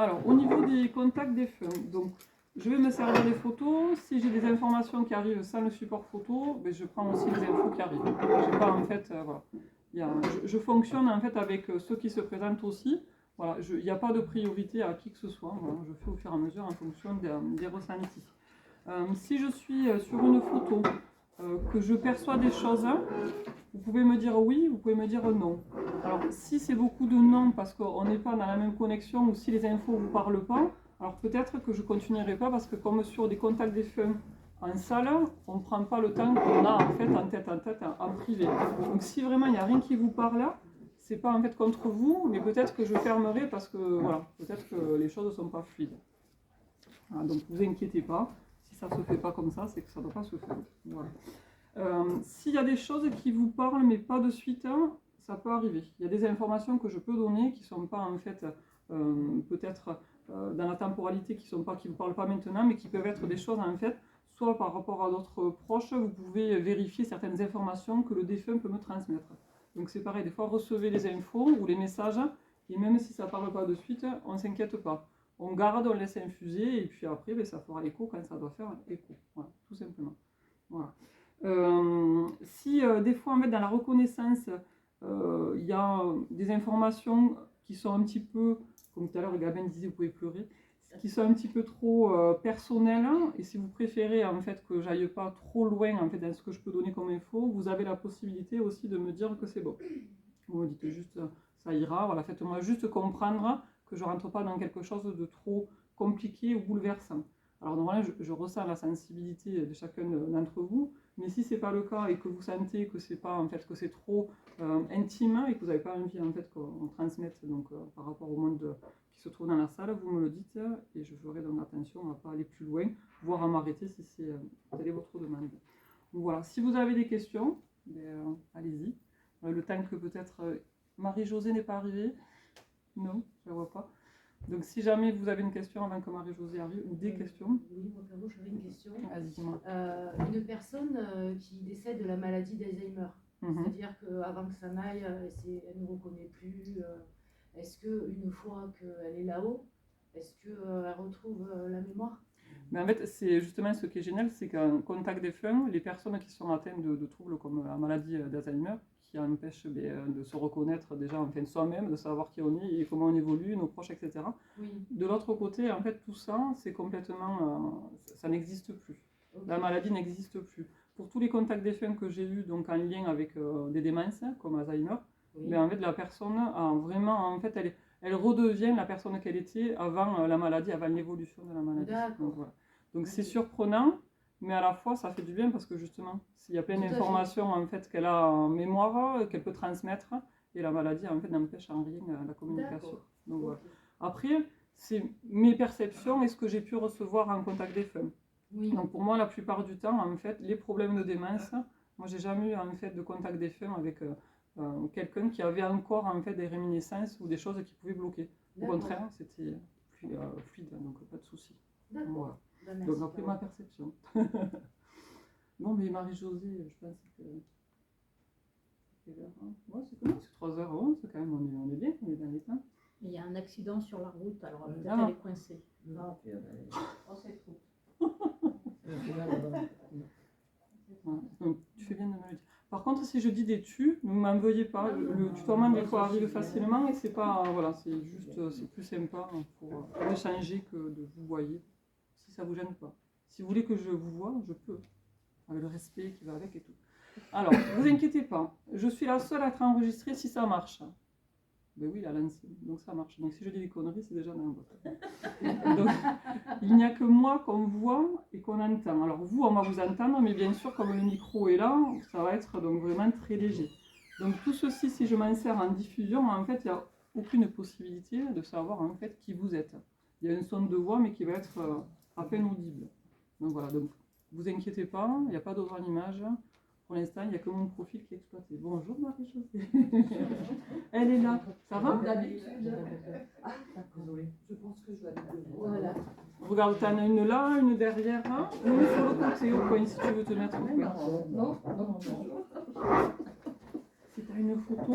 Alors, au niveau des contacts des feux, donc je vais me servir des photos. Si j'ai des informations qui arrivent sans le support photo, ben, je prends aussi les infos qui arrivent. J'ai pas en fait, voilà. Je fonctionne en fait avec ceux qui se présentent aussi. Voilà, il n'y a pas de priorité à qui que ce soit. Voilà, je fais au fur et à mesure en fonction des ressentis. Si je suis sur une photo, que je perçois des choses, vous pouvez me dire oui, vous pouvez me dire non. Alors si c'est beaucoup de non parce qu'on n'est pas dans la même connexion ou si les infos ne vous parlent pas, alors peut-être que je ne continuerai pas parce que comme sur des contacts des feux en salle, on ne prend pas le temps qu'on a en fait en tête en privé. Donc si vraiment il n'y a rien qui vous parle, c'est pas en fait contre vous, mais peut-être que je fermerai parce que voilà, peut-être que les choses ne sont pas fluides. Voilà, donc ne vous inquiétez pas, si ça ne se fait pas comme ça, c'est que ça ne doit pas se faire. Voilà. S'il y a des choses qui vous parlent mais pas de suite, ça peut arriver. Il y a des informations que je peux donner qui ne sont pas en fait peut-être dans la temporalité, qui ne vous parlent pas maintenant, mais qui peuvent être des choses en fait, soit par rapport à d'autres proches, vous pouvez vérifier certaines informations que le défunt peut me transmettre. Donc c'est pareil, des fois recevez les infos ou les messages, et même si ça ne parle pas de suite, on ne s'inquiète pas. On garde, on laisse infuser, et puis après, ben, ça fera écho quand ça doit faire écho. Voilà, tout simplement. Voilà. Si des fois, en fait, dans la reconnaissance, il y a des informations qui sont un petit peu, comme tout à l'heure, Gabin disait, vous pouvez pleurer, qui sont un petit peu trop personnelles, et si vous préférez en fait que j'aille pas trop loin en fait dans ce que je peux donner comme info, vous avez la possibilité aussi de me dire que c'est bon. Vous me dites juste ça ira, voilà, faites-moi juste comprendre que je rentre pas dans quelque chose de trop compliqué ou bouleversant. Alors normalement, je ressens la sensibilité de chacun d'entre vous, mais si c'est pas le cas et que vous sentez que c'est pas en fait que c'est trop intime et que vous n'avez pas envie en fait qu'on transmette donc par rapport au monde qui se trouve dans la salle, vous me le dites et je ferai donc attention à pas aller plus loin, voire à m'arrêter si c'est telle est votre demande. Donc voilà, si vous avez des questions, ben, allez-y. Le temps que peut-être Marie-Josée n'est pas arrivée, non, je ne la vois pas. Donc si jamais vous avez une question avant que Marie-Josée arrive, ou des questions. Oui, moi Caro, j'avais une question. Vas-y, dis-moi. Une personne qui décède de la maladie d'Alzheimer, c'est-à-dire qu'avant que ça n'aille, elle ne reconnaît plus. Est-ce qu'une fois qu'elle est là-haut, est-ce qu'elle retrouve la mémoire? Mais en fait, c'est justement ce qui est génial, c'est qu'en contact défunt, les personnes qui sont atteintes de troubles comme la maladie d'Alzheimer, qui empêchent de se reconnaître déjà en fait soi-même, de savoir qui on est et comment on évolue, nos proches, etc. Oui. De l'autre côté, en fait, tout ça, c'est complètement, ça n'existe plus. Okay. La maladie n'existe plus. Pour tous les contacts défunts que j'ai eus, donc en lien avec des démences comme Alzheimer, oui. Mais en fait, la personne a vraiment, en fait, elle redevient la personne qu'elle était avant la maladie, avant l'évolution de la maladie. Donc, voilà. Donc c'est surprenant, mais à la fois ça fait du bien parce que justement, s'il y a plein d'informations en fait qu'elle a en mémoire, qu'elle peut transmettre, et la maladie en fait n'empêche en rien la communication. Donc, voilà. Après, c'est mes perceptions et ce que j'ai pu recevoir en contact défunt. Oui. Donc pour moi, la plupart du temps, en fait, les problèmes de démence, moi j'ai jamais eu en fait de contact défunt avec quelqu'un qui avait encore en fait des réminiscences ou des choses qui pouvaient bloquer. Au contraire, c'était fluide, donc pas de souci. Voilà. Donc après ma perception. Bon, mais Marie-Josée, je pense que... C'est quelle heure, hein? Ouais, c'est comment? C'est 3h11, quand même, on est bien, on est dans les temps. Mais il y a un accident sur la route, alors peut-être elle est coincée. Non, oh, c'est trop. Donc tu fais bien de me le dire. Par contre, si je dis des tu, ne m'en veuillez pas. Le tutoiement des fois arrive facilement et c'est pas, voilà, c'est juste, c'est plus sympa pour échanger que de vous voyer. Si ça vous gêne pas. Si vous voulez que je vous voie, je peux, avec le respect qui va avec et tout. Alors, vous inquiétez pas. Je suis la seule à être enregistrée si ça marche. Ben oui, à l'ancienne, donc ça marche. Donc si je dis des conneries, c'est déjà dans votre. Donc il n'y a que moi qu'on voit et qu'on entend. Alors vous, on va vous entendre, mais bien sûr, comme le micro est là, ça va être donc vraiment très léger. Donc tout ceci, si je m'en sers en diffusion, en fait, il n'y a aucune possibilité de savoir en fait qui vous êtes. Il y a une sonde de voix, mais qui va être à peine audible. Donc voilà, donc vous inquiétez pas, il n'y a pas d'autre en image. Pour l'instant, il n'y a que mon profil qui est exploité. Bonjour Marie-Josée. Elle est là. Ça va? D'habitude. Ah, désolée. Je pense que je vais aller. Voilà. Regarde, tu en as une là, une derrière, hein, une sur le côté au coin si tu veux te mettre au coin. Non. Si tu as une photo.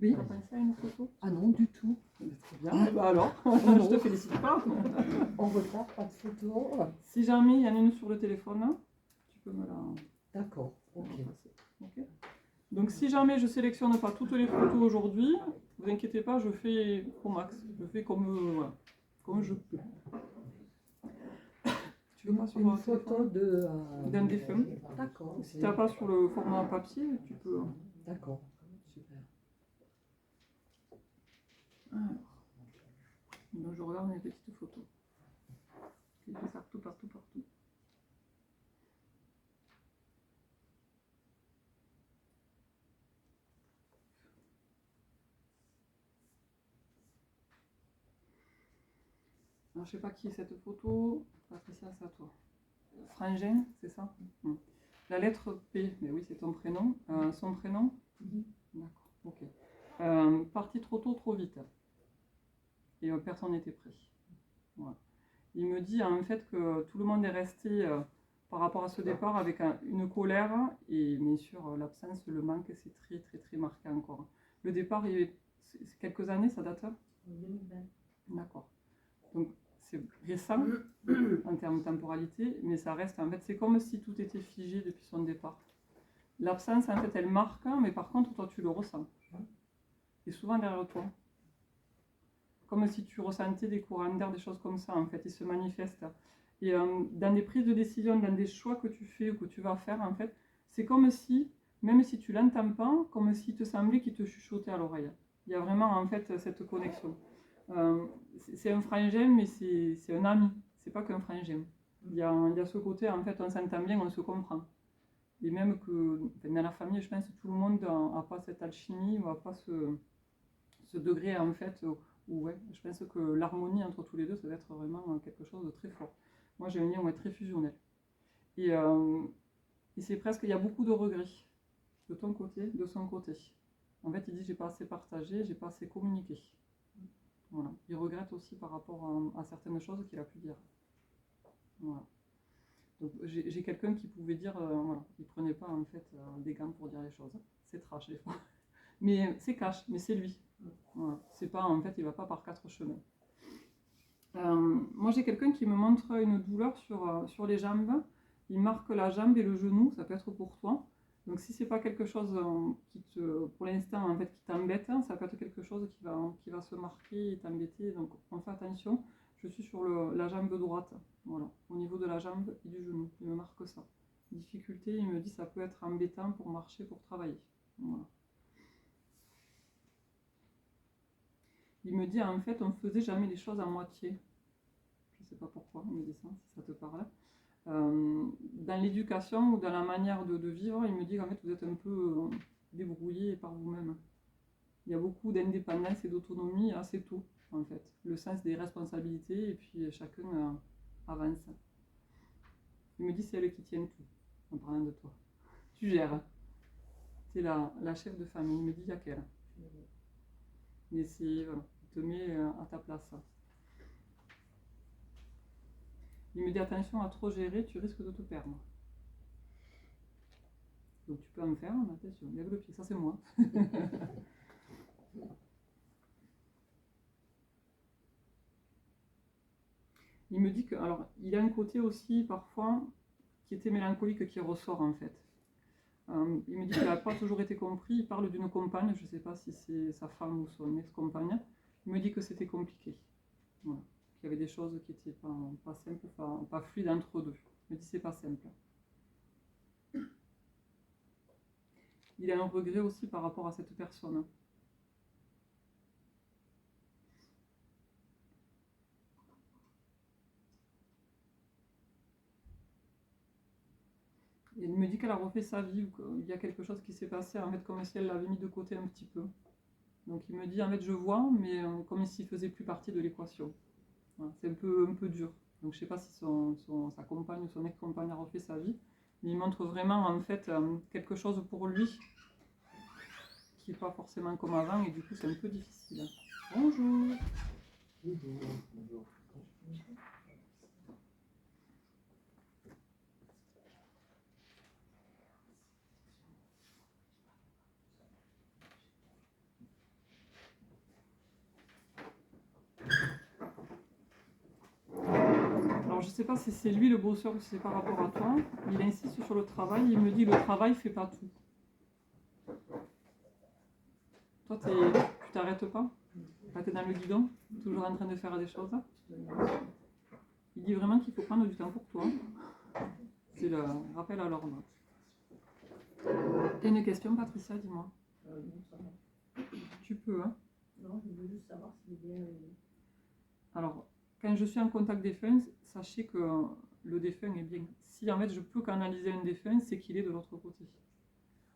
Oui. Tu as pensé à une photo? Ah non, du tout. Très bien. Bah alors, je te félicite pas. En retard, pas de photo. Si jamais il y en a une sur le téléphone, tu peux me la... D'accord, ok. Ok. Donc si jamais je sélectionne pas toutes les photos aujourd'hui, vous inquiétez pas, je fais au max. Je fais voilà, comme je peux. Tu veux pas sur Une le photo téléphone d'un défunt. D'accord. Si tu n'as pas sur le format papier, tu peux. D'accord, super. Alors, donc je regarde mes petites photos. Il y a partout, partout, partout. Alors, je sais pas qui est cette photo. Patricia, c'est à toi. Frangin, c'est ça? La lettre P, mais oui, c'est ton prénom. Son prénom? D'accord, ok. Parti trop tôt, trop vite. Et personne n'était prêt. Voilà. Il me dit en fait que tout le monde est resté par rapport à ce départ avec une colère et bien sûr l'absence, le manque, c'est très très très marqué encore. Le départ, c'est quelques années, ça date? 2020. D'accord. Donc c'est récent en termes de temporalité, mais ça reste en fait, c'est comme si tout était figé depuis son départ. L'absence en fait elle marque, mais par contre toi tu le ressens. Et souvent derrière toi. Comme si tu ressentais des courants d'air, des choses comme ça en fait, ils se manifestent. Et dans des prises de décision, dans des choix que tu fais ou que tu vas faire en fait, c'est comme si, même si tu l'entends pas, comme s'il te semblait qu'il te chuchotait à l'oreille. Il y a vraiment en fait cette connexion. C'est un frangin, mais c'est un ami, c'est pas qu'un frangin. Il y a ce côté, en fait, on s'entend bien, on se comprend. Et même que dans la famille, je pense que tout le monde n'a pas cette alchimie, ou n'a pas ce degré, en fait, où ouais, je pense que l'harmonie entre tous les deux, ça va être vraiment quelque chose de très fort. Moi, j'ai un lien très fusionnel. Et c'est presque, il y a beaucoup de regrets, de ton côté, de son côté. En fait, il dit, j'ai pas assez partagé, j'ai pas assez communiqué. Voilà. Il regrette aussi par rapport à certaines choses qu'il a pu dire. Voilà. Donc j'ai quelqu'un qui pouvait dire, voilà, il prenait pas en fait des gants pour dire les choses. C'est trash des fois. Mais c'est cash, mais c'est lui. Voilà. C'est pas, en fait, il va pas par quatre chemins. Moi j'ai quelqu'un qui me montre une douleur sur les jambes. Il marque la jambe et le genou, ça peut être pour toi. Donc si c'est pas quelque chose pour l'instant en fait, qui t'embête, ça peut être quelque chose qui va se marquer et t'embêter. Donc on fait attention. Je suis sur la jambe droite, voilà, au niveau de la jambe et du genou. Il me marque ça. Difficulté, il me dit ça peut être embêtant pour marcher, pour travailler. Voilà. Il me dit en fait on ne faisait jamais les choses à moitié. Je ne sais pas pourquoi, il me dit ça, si ça te parle. Dans l'éducation ou dans la manière de vivre, il me dit qu'en fait vous êtes un peu débrouillé par vous-même. Il y a beaucoup d'indépendance et d'autonomie assez tôt, en fait. Le sens des responsabilités et puis chacun avance. Il me dit c'est elle qui tient tout, en parlant de toi. Tu gères. Tu es la chef de famille. Il me dit il y a qu'elle. Mais c'est, voilà, il te met à ta place. Il me dit attention à trop gérer, tu risques de te perdre. Donc tu peux en faire, mais attention, lève le pied, ça c'est moi. Il me dit que, alors, il a un côté aussi parfois qui était mélancolique qui ressort en fait. Il me dit qu'il n'a pas toujours été compris. Il parle d'une compagne, je ne sais pas si c'est sa femme ou son ex-compagne. Il me dit que c'était compliqué. Voilà. Qu'il y avait des choses qui n'étaient pas simples, pas fluides entre eux deux. Il me dit c'est pas simple. Il a un regret aussi par rapport à cette personne. Il me dit qu'elle a refait sa vie, ou qu'il y a quelque chose qui s'est passé, en fait, comme si elle l'avait mis de côté un petit peu. Donc il me dit, en fait, je vois, mais comme s'il ne faisait plus partie de l'équation. Voilà, c'est un peu dur. Donc je ne sais pas si sa compagne ou son ex-compagne a refait sa vie, mais il montre vraiment, en fait, quelque chose pour lui qui n'est pas forcément comme avant, et du coup, c'est un peu difficile. Bonjour. Bonjour. Bonjour. Alors je sais pas si c'est lui le bosseur ou si c'est par rapport à toi, mais il insiste sur le travail, il me dit le travail fait pas tout. Toi, tu t'arrêtes pas? Tu es dans le guidon, toujours en train de faire des choses. Il dit vraiment qu'il faut prendre du temps pour toi. C'est le rappel à l'ordre. T'as une question, Patricia, dis-moi. Non, ça va. Tu peux, hein? Non, je veux juste savoir s'il est bien. Alors, quand je suis en contact défunt, sachez que le défunt est bien. Si en fait je peux canaliser un défunt, c'est qu'il est de l'autre côté.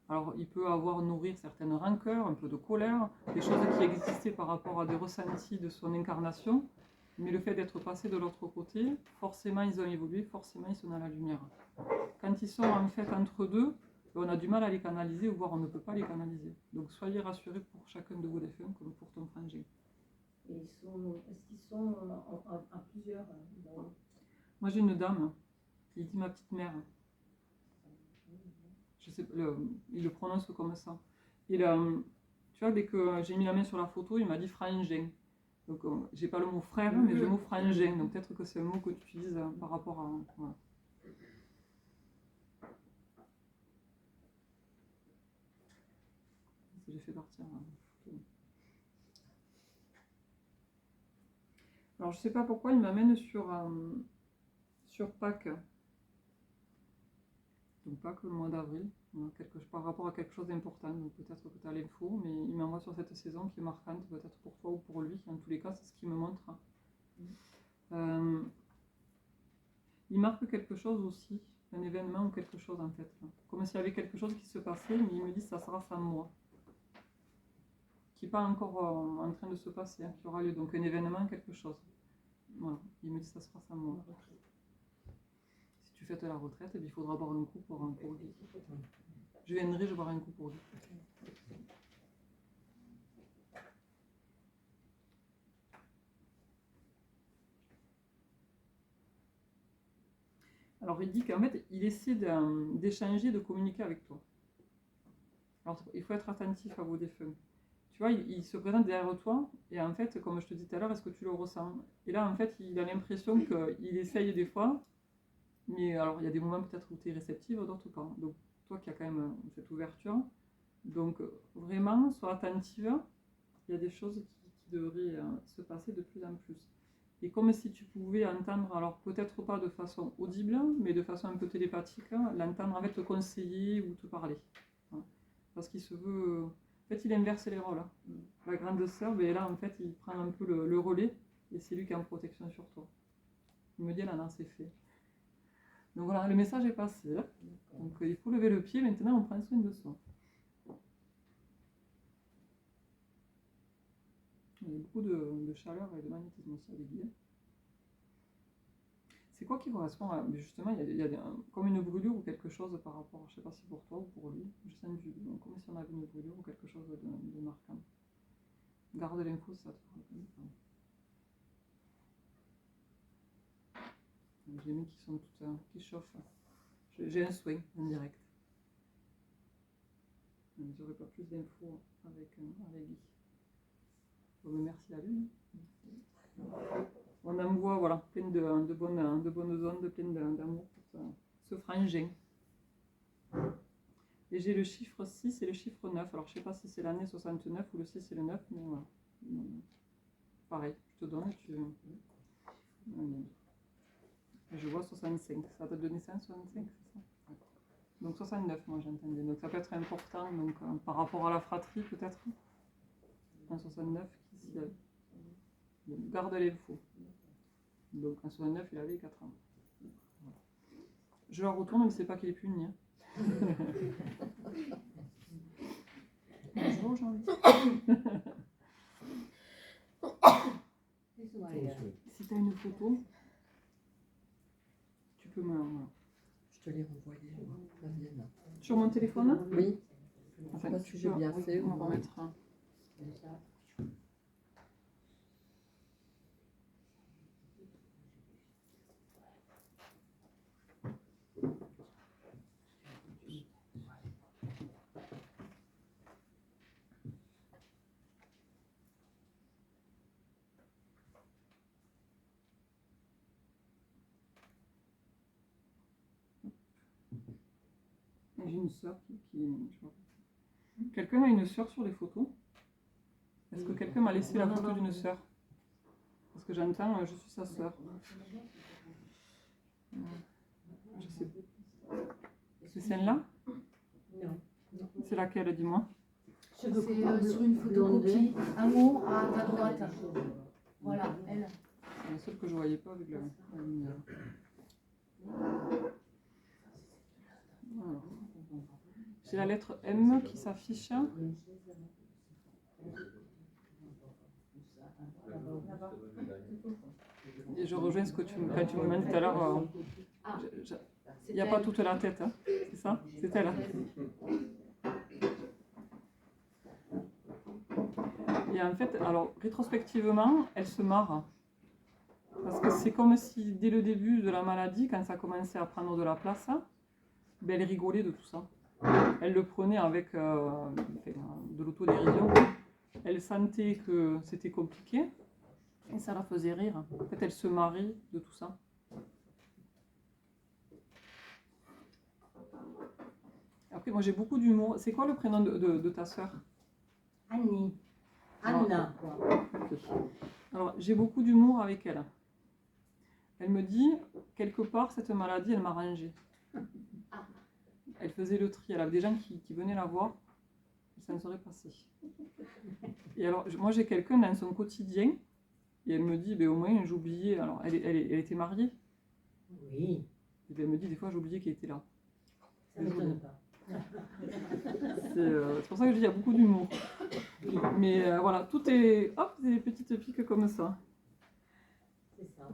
Alors, il peut nourrir certaines rancœurs, un peu de colère, des choses qui existaient par rapport à des ressentis de son incarnation, mais le fait d'être passé de l'autre côté, forcément ils ont évolué, forcément ils sont dans la lumière. Quand ils sont en fait entre deux, on a du mal à les canaliser, ou voire on ne peut pas les canaliser. Donc soyez rassurés pour chacun de vos défunts, comme pour ton frangin. Et est-ce qu'ils sont à plusieurs Moi j'ai une dame qui dit ma petite mère. Je sais, il le prononce comme ça. Et tu vois, dès que j'ai mis la main sur la photo, il m'a dit frangin. Donc j'ai pas le mot frère, mais j'ai le mot frangin. Donc peut-être que c'est un mot que tu utilises par rapport à... Voilà. J'ai fait partir la photo. Alors je sais pas pourquoi il m'amène sur Pâques. Donc Pâques le mois d'avril, par rapport à quelque chose d'important. Donc peut-être que tu as l'info, mais il m'envoie sur cette saison qui est marquante, peut-être pour toi ou pour lui. En tous les cas, c'est ce qu'il me montre. Il marque quelque chose aussi, un événement ou quelque chose en fait. Comme s'il y avait quelque chose qui se passait, mais il me dit que ça sera sans moi. Qui n'est pas encore en train de se passer, qui aura lieu. Donc un événement, quelque chose. Voilà, il me dit que ça sera sans moi. Si tu fais la retraite, il faudra boire un coup pour lui. Je viendrai, je boirai un coup pour lui. Alors il dit qu'en fait, il essaie d'échanger, de communiquer avec toi. Alors il faut être attentif à vos défunts. Tu vois, il se présente derrière toi, et en fait, comme je te disais tout à l'heure, est-ce que tu le ressens? Et là, en fait, il a l'impression qu'il essaye des fois, mais alors il y a des moments peut-être où tu es réceptive, d'autres pas. Donc toi qui as quand même cette ouverture, donc vraiment, sois attentive, il y a des choses qui devraient se passer de plus en plus. Et comme si tu pouvais entendre, alors peut-être pas de façon audible, mais de façon un peu télépathique, l'entendre en fait te conseiller ou te parler. Voilà. Parce qu'il se veut... En fait, il inverse les rôles. La grande sœur, mais là, en fait, il prend un peu le relais, et c'est lui qui est en protection sur toi. Il me dit, là, non, c'est fait. Donc voilà, le message est passé. Donc il faut lever le pied, maintenant on prend soin de soi. Il y a beaucoup de chaleur et de magnétisme aussi à l'aiguille. C'est quoi qui correspond à... Justement, il y a comme une brûlure ou quelque chose par rapport, je ne sais pas si pour toi ou pour lui, je sens comme si on avait une brûlure ou quelque chose de marquant. Garde l'info si ça te rappelle. J'ai mis qui sont toutes, qui chauffent. J'ai un soin indirect. Je n'aurai pas plus d'infos avec Guy. Bon, merci à lui. On envoie voilà, plein de bonnes ondes, plein d'amour pour ce frangin. Et j'ai le chiffre 6 et le chiffre 9. Alors je ne sais pas si c'est l'année 69 ou le 6 et le 9, mais voilà. Pareil, je te donne et tu... Et je vois 65. Ça date de naissance, 65, c'est ça? Ouais. Donc 69, moi j'entendais. Donc ça peut être important donc, par rapport à la fratrie peut-être. En 69, qui s'y a... Donc garde l'info. Donc en 69, il avait 4 ans. Voilà. Je la retourne, mais c'est pas qu'il est puni. Hein. Bonjour Jean-Luc. Si tu as une photo, tu peux me... Voilà. Je te l'ai renvoyé, la mienne. Sur mon téléphone? Oui. Enfin, Je sais pas si j'ai bien fait ou on va pas. remettre... J'ai une sœur Quelqu'un a une sœur sur les photos? Est-ce que quelqu'un m'a laissé la photo d'une sœur? Parce que j'entends, je suis sa sœur. Je sais pas. C'est celle-là? Non. C'est laquelle, dis-moi? C'est sur une photocopie, un mot à ta droite. Voilà, elle. C'est la seule que je ne voyais pas avec la lumière. Alors, j'ai la lettre M qui s'affiche. Et je rejoins ce que quand tu me demandes tout à l'heure. Il n'y a pas toute la tête, hein. C'est ça? C'est elle. Et en fait, alors rétrospectivement, elle se marre. Parce que c'est comme si dès le début de la maladie, quand ça commençait à prendre de la place, ben, elle rigolait de tout ça. Elle le prenait avec de l'autodérision. Elle sentait que c'était compliqué et ça la faisait rire. En fait, elle se marrait de tout ça. Après, moi j'ai beaucoup d'humour. C'est quoi le prénom de ta sœur? Annie. Anna. Okay. Alors, j'ai beaucoup d'humour avec elle. Elle me dit, quelque part, cette maladie, elle m'a rangée. Elle faisait le tri. Elle avait des gens qui venaient la voir, et ça ne serait passé. Et alors, moi, j'ai quelqu'un dans son quotidien, et elle me dit, ben, au moins, j'oubliais. Alors, elle était mariée. Oui. Et ben, elle me dit, des fois, j'oubliais qu'elle était là. Ça ne m'étonne pas. C'est pour ça que je dis, il y a beaucoup d'humour. Mais voilà, tout est, hop, des petites piques comme ça. C'est ça.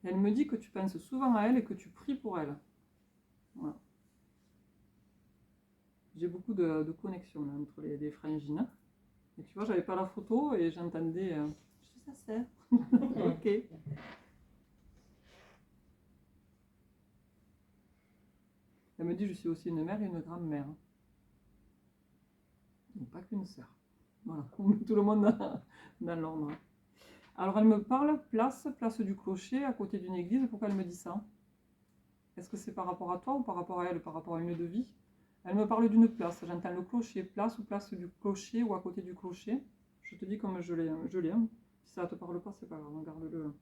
Et elle me dit que tu penses souvent à elle et que tu pries pour elle. Voilà. J'ai beaucoup de connexions là, entre les frangines. Et tu vois, j'avais pas la photo et j'entendais, je suis sa sœur. Ok. Elle me dit, je suis aussi une mère et une grand-mère. Donc pas qu'une sœur. Voilà, on met tout le monde dans l'ordre. Alors elle me parle place du Clocher, à côté d'une église. Pourquoi elle me dit ça? Est-ce que c'est par rapport à toi ou par rapport à elle, par rapport à une lieu de vie? Elle me parle d'une place. J'entends le clocher, place ou place du clocher ou à côté du clocher. Je te dis comme je l'ai. Si ça ne te parle pas, c'est pas grave, regarde-le.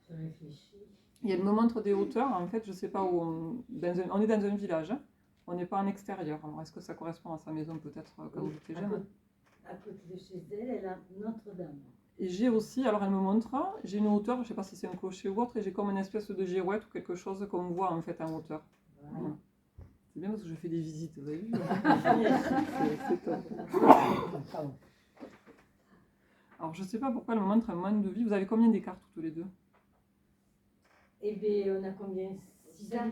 Je réfléchis. Et elle me montre des hauteurs. En fait, je ne sais pas où. On est dans un village. Hein. On n'est pas en extérieur. Alors, est-ce que ça correspond à sa maison peut-être quand j'étais jeune? À côté de chez elle, elle a Notre-Dame. Et j'ai aussi, alors elle me montre, j'ai une hauteur, je ne sais pas si c'est un clocher ou autre, et j'ai comme une espèce de girouette ou quelque chose qu'on voit en fait en hauteur. Voilà. C'est bien parce que je fais des visites, vous avez vu? C'est top. Alors je ne sais pas pourquoi elle me montre un mode de vie. Vous avez combien d'écarts tous les deux? Eh bien, on a combien? 6 ans.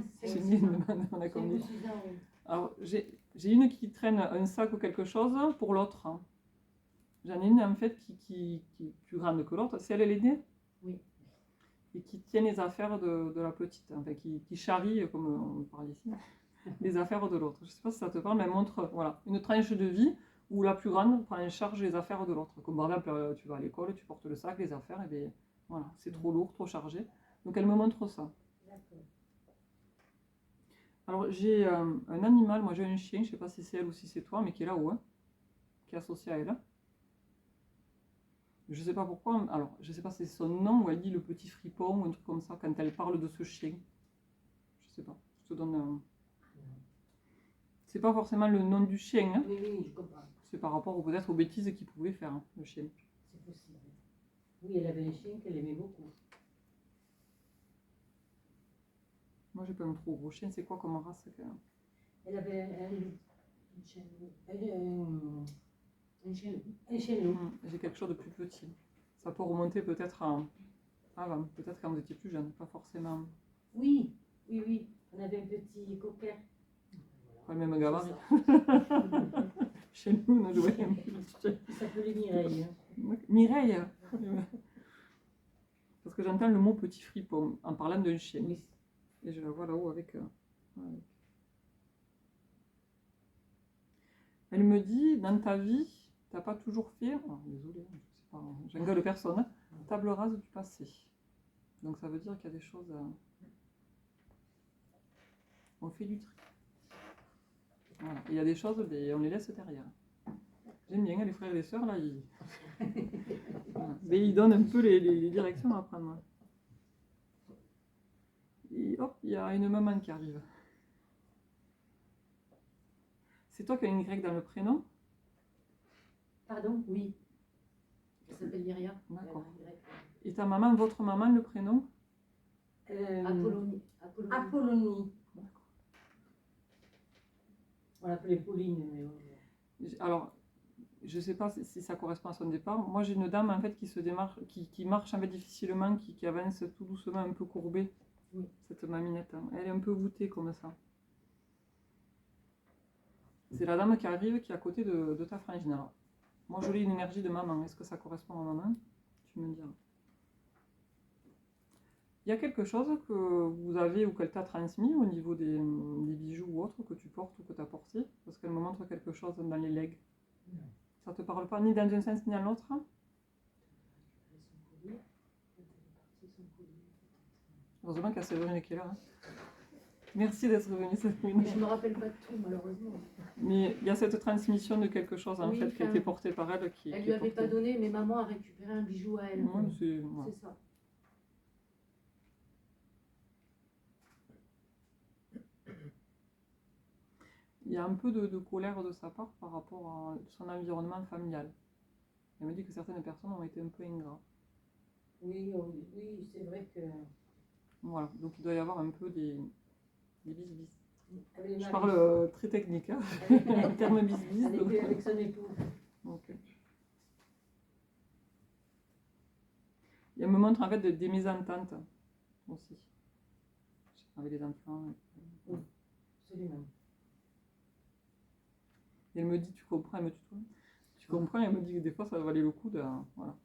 On a combien? 6 ans, oui. Alors j'ai une qui traîne un sac ou quelque chose pour l'autre. J'en ai une en fait qui est plus grande que l'autre. C'est elle l'aînée? Oui. Et qui tient les affaires de la petite, enfin qui charrie, comme on parle ici, les affaires de l'autre. Je ne sais pas si ça te parle, mais elle montre voilà, une tranche de vie où la plus grande prend en charge les affaires de l'autre. Comme par exemple, tu vas à l'école, tu portes le sac, les affaires, et bien voilà, c'est trop lourd, trop chargé. Donc elle me montre ça. D'accord. Alors j'ai un animal, moi j'ai un chien, je ne sais pas si c'est elle ou si c'est toi, mais qui est là-haut, hein, qui est associé à elle. Je ne sais pas pourquoi, alors je ne sais pas si c'est son nom ou elle dit le petit fripon ou un truc comme ça quand elle parle de ce chien. Je ne sais pas, je te donne un... C'est pas forcément le nom du chien, hein. Oui, oui, je comprends. C'est par rapport peut-être aux bêtises qu'il pouvait faire, hein, le chien. C'est possible. Oui, elle avait un chien qu'elle aimait beaucoup. Moi j'ai pas un trop gros chien, c'est quoi comme race que... Elle avait Une chaîne. un chien loup. J'ai quelque chose de plus petit. Ça peut remonter peut-être à... avant, peut-être quand vous étiez plus jeune, pas forcément... Oui, oui, oui. On avait un petit coquin. Pas le même gabarit. Chez nous, on a joué un petit chien. Il s'appelait Mireille. Mireille. Parce que j'entends le mot petit fripon en parlant d'un chien. Oui. Et je la vois là-haut avec... Elle me dit, dans ta vie, t'as pas toujours fait... Oh, désolée, je sais pas, j'engueule personne. Hein, table rase du passé. Donc ça veut dire qu'il y a des choses... On fait du tri. Voilà. Il y a des choses, on les laisse derrière. J'aime bien les frères et les sœurs, là, ils... Voilà. Mais ils donnent un peu les directions à prendre. Et hop, il y a une maman qui arrive. C'est toi qui as une Y dans le prénom? Pardon? Oui. Elle s'appelle Lyria. D'accord. Elle a un Y. Et ta maman, votre maman, le prénom? Apollonie. Apollonie. On l'appelait Pauline, mais Alors, je ne sais pas si ça correspond à son départ. Moi, j'ai une dame en fait qui se démarche, qui marche un peu difficilement, qui avance tout doucement, un peu courbée. Oui. Cette maminette, hein. Elle est un peu voûtée comme ça. C'est la dame qui arrive, qui est à côté de ta frangine. Alors, moi, je lis une énergie de maman. Est-ce que ça correspond à maman? Tu me diras. Il y a quelque chose que vous avez ou qu'elle t'a transmis au niveau des bijoux ou autres que tu portes ou que tu as porté? Parce qu'elle me montre quelque chose dans les legs. Non. Ça te parle pas ni dans un sens ni dans l'autre? Heureusement qu'elle s'est revenue qui est là. Hein. Merci d'être venue, Séverine. Mais je ne me rappelle pas de tout, malheureusement. Mais il y a cette transmission de quelque chose en Oui, fait qui a été portée par elle. Elle lui avait pas donné, mais maman a récupéré un bijou à elle. Ouais, C'est voilà. ça. Il y a un peu de colère de sa part par rapport à son environnement familial. Elle me dit que certaines personnes ont été un peu ingrats. oui, oui, c'est vrai que. Voilà, donc il doit y avoir un peu des bis-bis. Avec Je Marie- parle très technique, hein, en termes bis-bis. avec son époux. Donc, et elle me montre en fait des mésententes aussi. Avec les enfants. Absolument. Et elle me dit, tu comprends, elle me tutoie. Tu comprends, elle me dit que des fois ça valait le coup de. Voilà.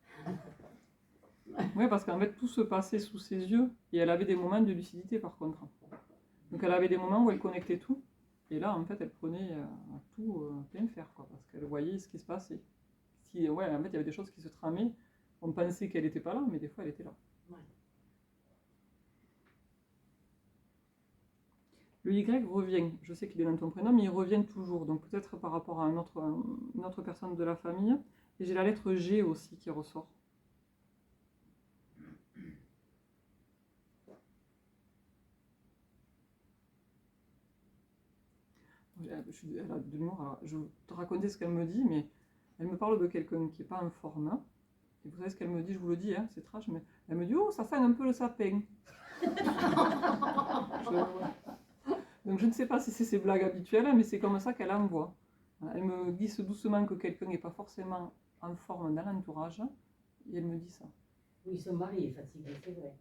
Oui, parce qu'en fait tout se passait sous ses yeux et elle avait des moments de lucidité par contre. Donc elle avait des moments où elle connectait tout et là en fait elle prenait tout plein fer quoi, parce qu'elle voyait ce qui se passait. Si, ouais, en fait il y avait des choses qui se tramaient, on pensait qu'elle n'était pas là, mais des fois elle était là. Ouais. Le Y revient, je sais qu'il est dans ton prénom, mais il revient toujours, donc peut-être par rapport à une autre personne de la famille. Et j'ai la lettre G aussi qui ressort. Elle a de l'humour, alors je vais te raconter ce qu'elle me dit, mais elle me parle de quelqu'un qui n'est pas en forme. Et vous savez ce qu'elle me dit, je vous le dis, hein, c'est trash, mais elle me dit « Oh, ça sent un peu le sapin !» Donc je ne sais pas si c'est ses blagues habituelles, mais c'est comme ça qu'elle envoie. Elle me glisse doucement que quelqu'un n'est pas forcément en forme dans l'entourage, et elle me dit ça. Oui, son mari est fatigué, c'est vrai.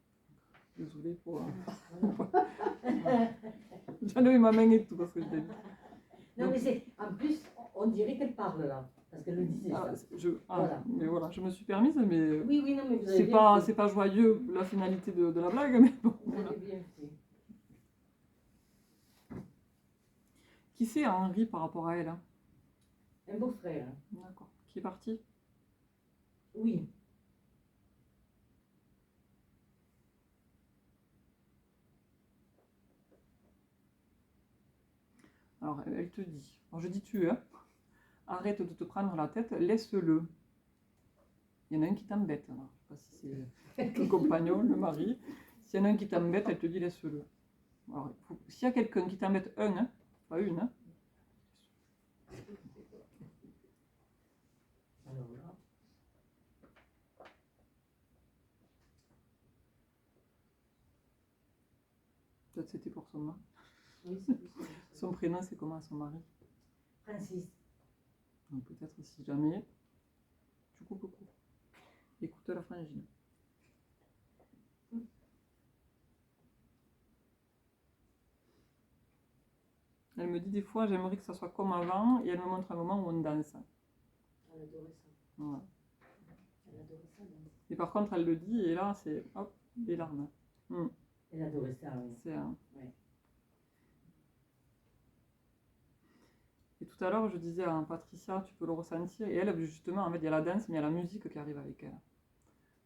Désolée pour... J'en ai eu ma main et tout parce que je l'ai dit. Non, Donc, mais c'est. En plus, on dirait qu'elle parle là. Parce qu'elle le disait. ah, ça. voilà. Mais voilà, je me suis permise, mais Oui, oui, non, mais vous avez c'est bien fait. pas joyeux la finalité de la blague, mais bon. Vous Voilà. avez bien fait. Qui c'est Henri par rapport à elle hein? Un beau-frère. D'accord. Qui est parti? Oui. Alors, elle te dit, alors je dis tu, hein, arrête de te prendre la tête, laisse-le. Il y en a un qui t'embête, alors, je ne sais pas si c'est le compagnon, le mari. S'il y en a un qui t'embête, elle te dit laisse-le. Alors, s'il y a quelqu'un qui t'embête, hein, pas une, hein. Alors là. Peut-être c'était pour son mari. Oui, c'est possible. Son prénom, c'est comment son mari? Francis. Donc peut-être si jamais tu coupes court. Écoute la frangine. Elle me dit des fois j'aimerais que ça soit comme avant et elle me montre un moment où on danse. Elle adorait ça. Voilà. Elle adorait ça. Donc. Et par contre elle le dit et là c'est hop des larmes. Elle adorait ça, oui. C'est Ouais. Et tout à l'heure je disais à Patricia tu peux le ressentir et elle justement en fait il y a la danse mais il y a la musique qui arrive avec elle.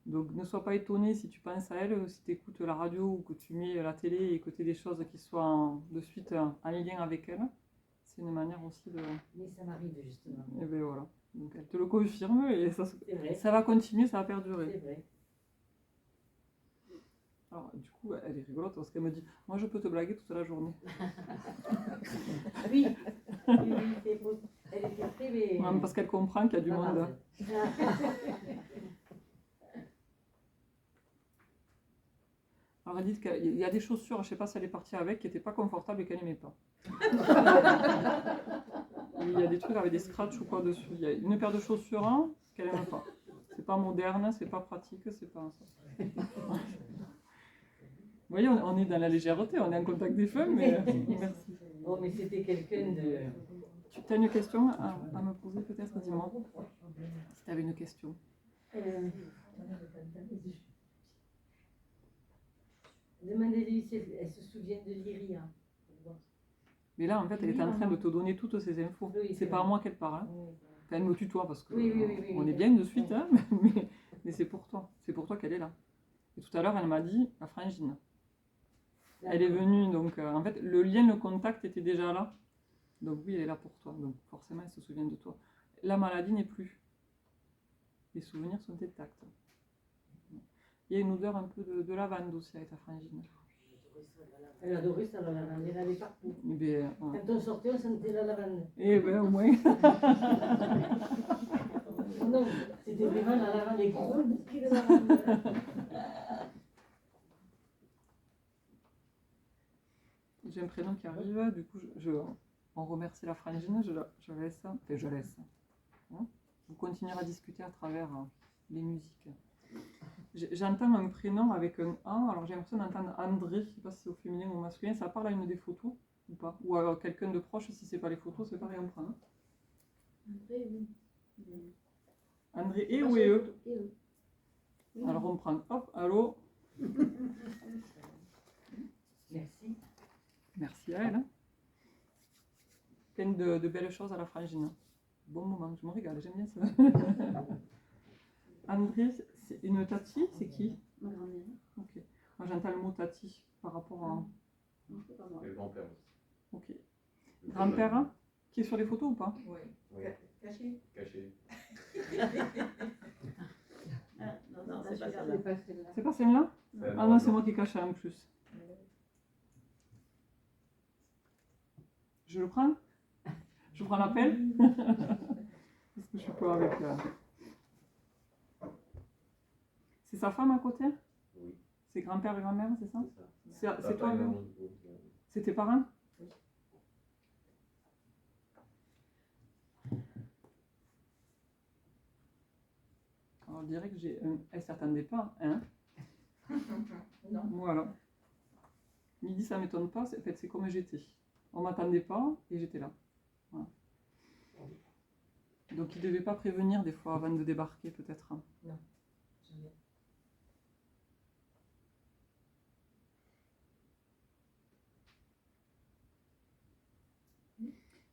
Donc ne sois pas étonné si tu penses à elle, si tu écoutes la radio ou que tu mets la télé et que tu as des choses qui soient de suite en lien avec elle. C'est une manière aussi de... Mais ça m'arrive justement. Et bien voilà. Donc elle te le confirme et C'est vrai. ça va continuer, ça va perdurer. C'est vrai. Alors du coup, elle est rigolote parce qu'elle me dit « Moi je peux te blaguer toute la journée. Oui, oui, c'est beau. Elle est très, mais. Ouais, » Parce qu'elle comprend qu'il y a du monde. Alors elle dit qu'il y a des chaussures, je ne sais pas si elle est partie avec, qui n'étaient pas confortables et qu'elle n'aimait pas. Il y a des trucs avec des scratchs ou quoi dessus. Il y a une paire de chaussures qu'elle n'aime pas. C'est pas moderne, c'est pas pratique, c'est pas ça. Vous voyez, on est dans la légèreté, on est en contact des femmes, mais merci. Oh, mais c'était quelqu'un de. Tu as une question à me poser peut-être, dis-moi. Si tu avais une question. Demandez-lui si elle se souvient de l'Iria. Mais là, en fait, elle est en train de te donner toutes ces infos. Oui, c'est pas à moi qu'elle parle. Oui. Enfin, elle me tutoie parce que Oui, on est bien de suite, hein, mais c'est pour toi. C'est pour toi qu'elle est là. Et tout à l'heure, elle m'a dit la frangine. Elle est venue, donc en fait, le lien, le contact était déjà là. Donc oui, elle est là pour toi. Donc forcément, elle se souvient de toi. La maladie n'est plus. Les souvenirs sont intacts. Il y a une odeur un peu de lavande aussi avec ta frangine. Elle adorait ça, la lavande. Elle allait partout. Eh bien, ouais. Quand on sortait, on sentait la lavande. Eh bien, au moins. Non, c'était vraiment la lavande, les gros bouquets de lavande. J'ai un prénom qui arrive, du coup, on remercie la frangine, je laisse. Enfin, je laisse. Hein, vous continuerez à discuter à travers les musiques. J'entends un prénom avec un A, alors j'ai l'impression d'entendre André, je ne sais pas si c'est au féminin ou au masculin, ça parle à une des photos ou pas? Ou à quelqu'un de proche, si ce n'est pas les photos, c'est pareil, on prend. Hein. André, oui. André et ou et eux? Et eux. Oui. Alors on prend, hop, allô? Merci. Merci à elle. Hein. Plein de belles choses à la frangine. Bon moment, je me régale, j'aime bien ça. André, c'est une tati, c'est qui? Ma grand-mère. Ok. Moi j'entends le mot tati par rapport à... Non, c'est pas moi. Le grand-père aussi. Ok. Grand-père, hein, qui est sur les photos ou pas? Oui. Oui. Caché. Caché. Non, non, c'est pas celui-là. celle-là. C'est pas celle-là. C'est pas celle-là? Ah non, c'est moi qui cache en plus. Je le prends? Je prends l'appel? Parce que je suis pas avec... C'est sa femme à côté? Oui. C'est grand-père et grand-mère, c'est ça? C'est ça. C'est toi, Papa et le... maman, du coup. C'est tes parents? Oui. Alors, je dirais que j'ai un... Elle s'attendait pas, hein? Non. Voilà. Midi, ça m'étonne pas, en fait, c'est comme j'étais. On m'attendait pas et j'étais là. Voilà. Donc, il devait pas prévenir des fois avant de débarquer, peut-être. Hein. Jamais.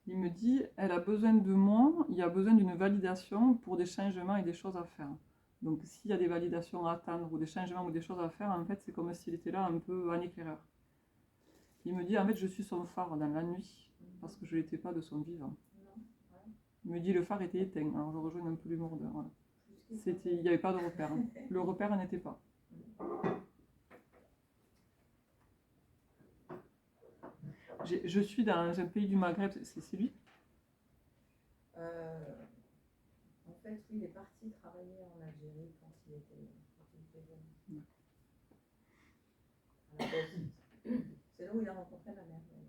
Il me dit, elle a besoin de moi, il y a besoin d'une validation pour des changements et des choses à faire. Donc s'il y a des validations à attendre ou des changements ou des choses à faire, en fait c'est comme s'il était là un peu en éclaireur. Il me dit, en fait je suis son phare dans la nuit, parce que je ne l'étais pas de son vivant. Il me dit, le phare était éteint, alors je rejoins un peu l'humour de... Voilà. Il n'y avait pas de repère. Hein. Le repère n'était pas. Je suis dans un pays du Maghreb, c'est lui? En fait, oui, il est parti travailler en Algérie quand il était jeune. À la Bosnie. C'est là où il a rencontré ma mère. D'ailleurs.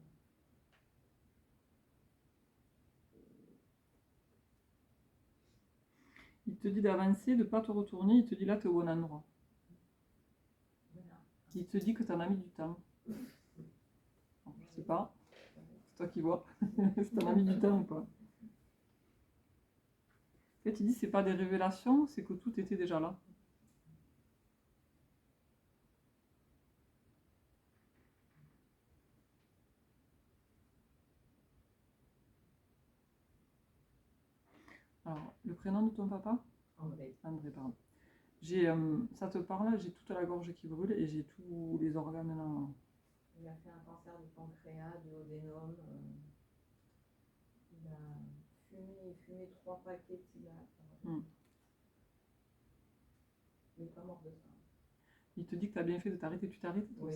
Il te dit d'avancer, de ne pas te retourner, il te dit là, tu es au bon endroit. Voilà. Il te dit que tu en as mis du temps. Bon, je sais pas, c'est toi qui vois, si tu en as mis du temps ou pas. En fait, il dit c'est pas des révélations, c'est que tout était déjà là. Alors, le prénom de ton papa? André. André, pardon. Ça te parle, j'ai toute la gorge qui brûle et j'ai tous les organes là. Il a fait un cancer du pancréas, du duodénum. Il a fumé 3 paquets de cigarettes. Mm. Il n'est pas mort de ça. Il te dit que tu as bien fait de t'arrêter, tu t'arrêtes? Oui.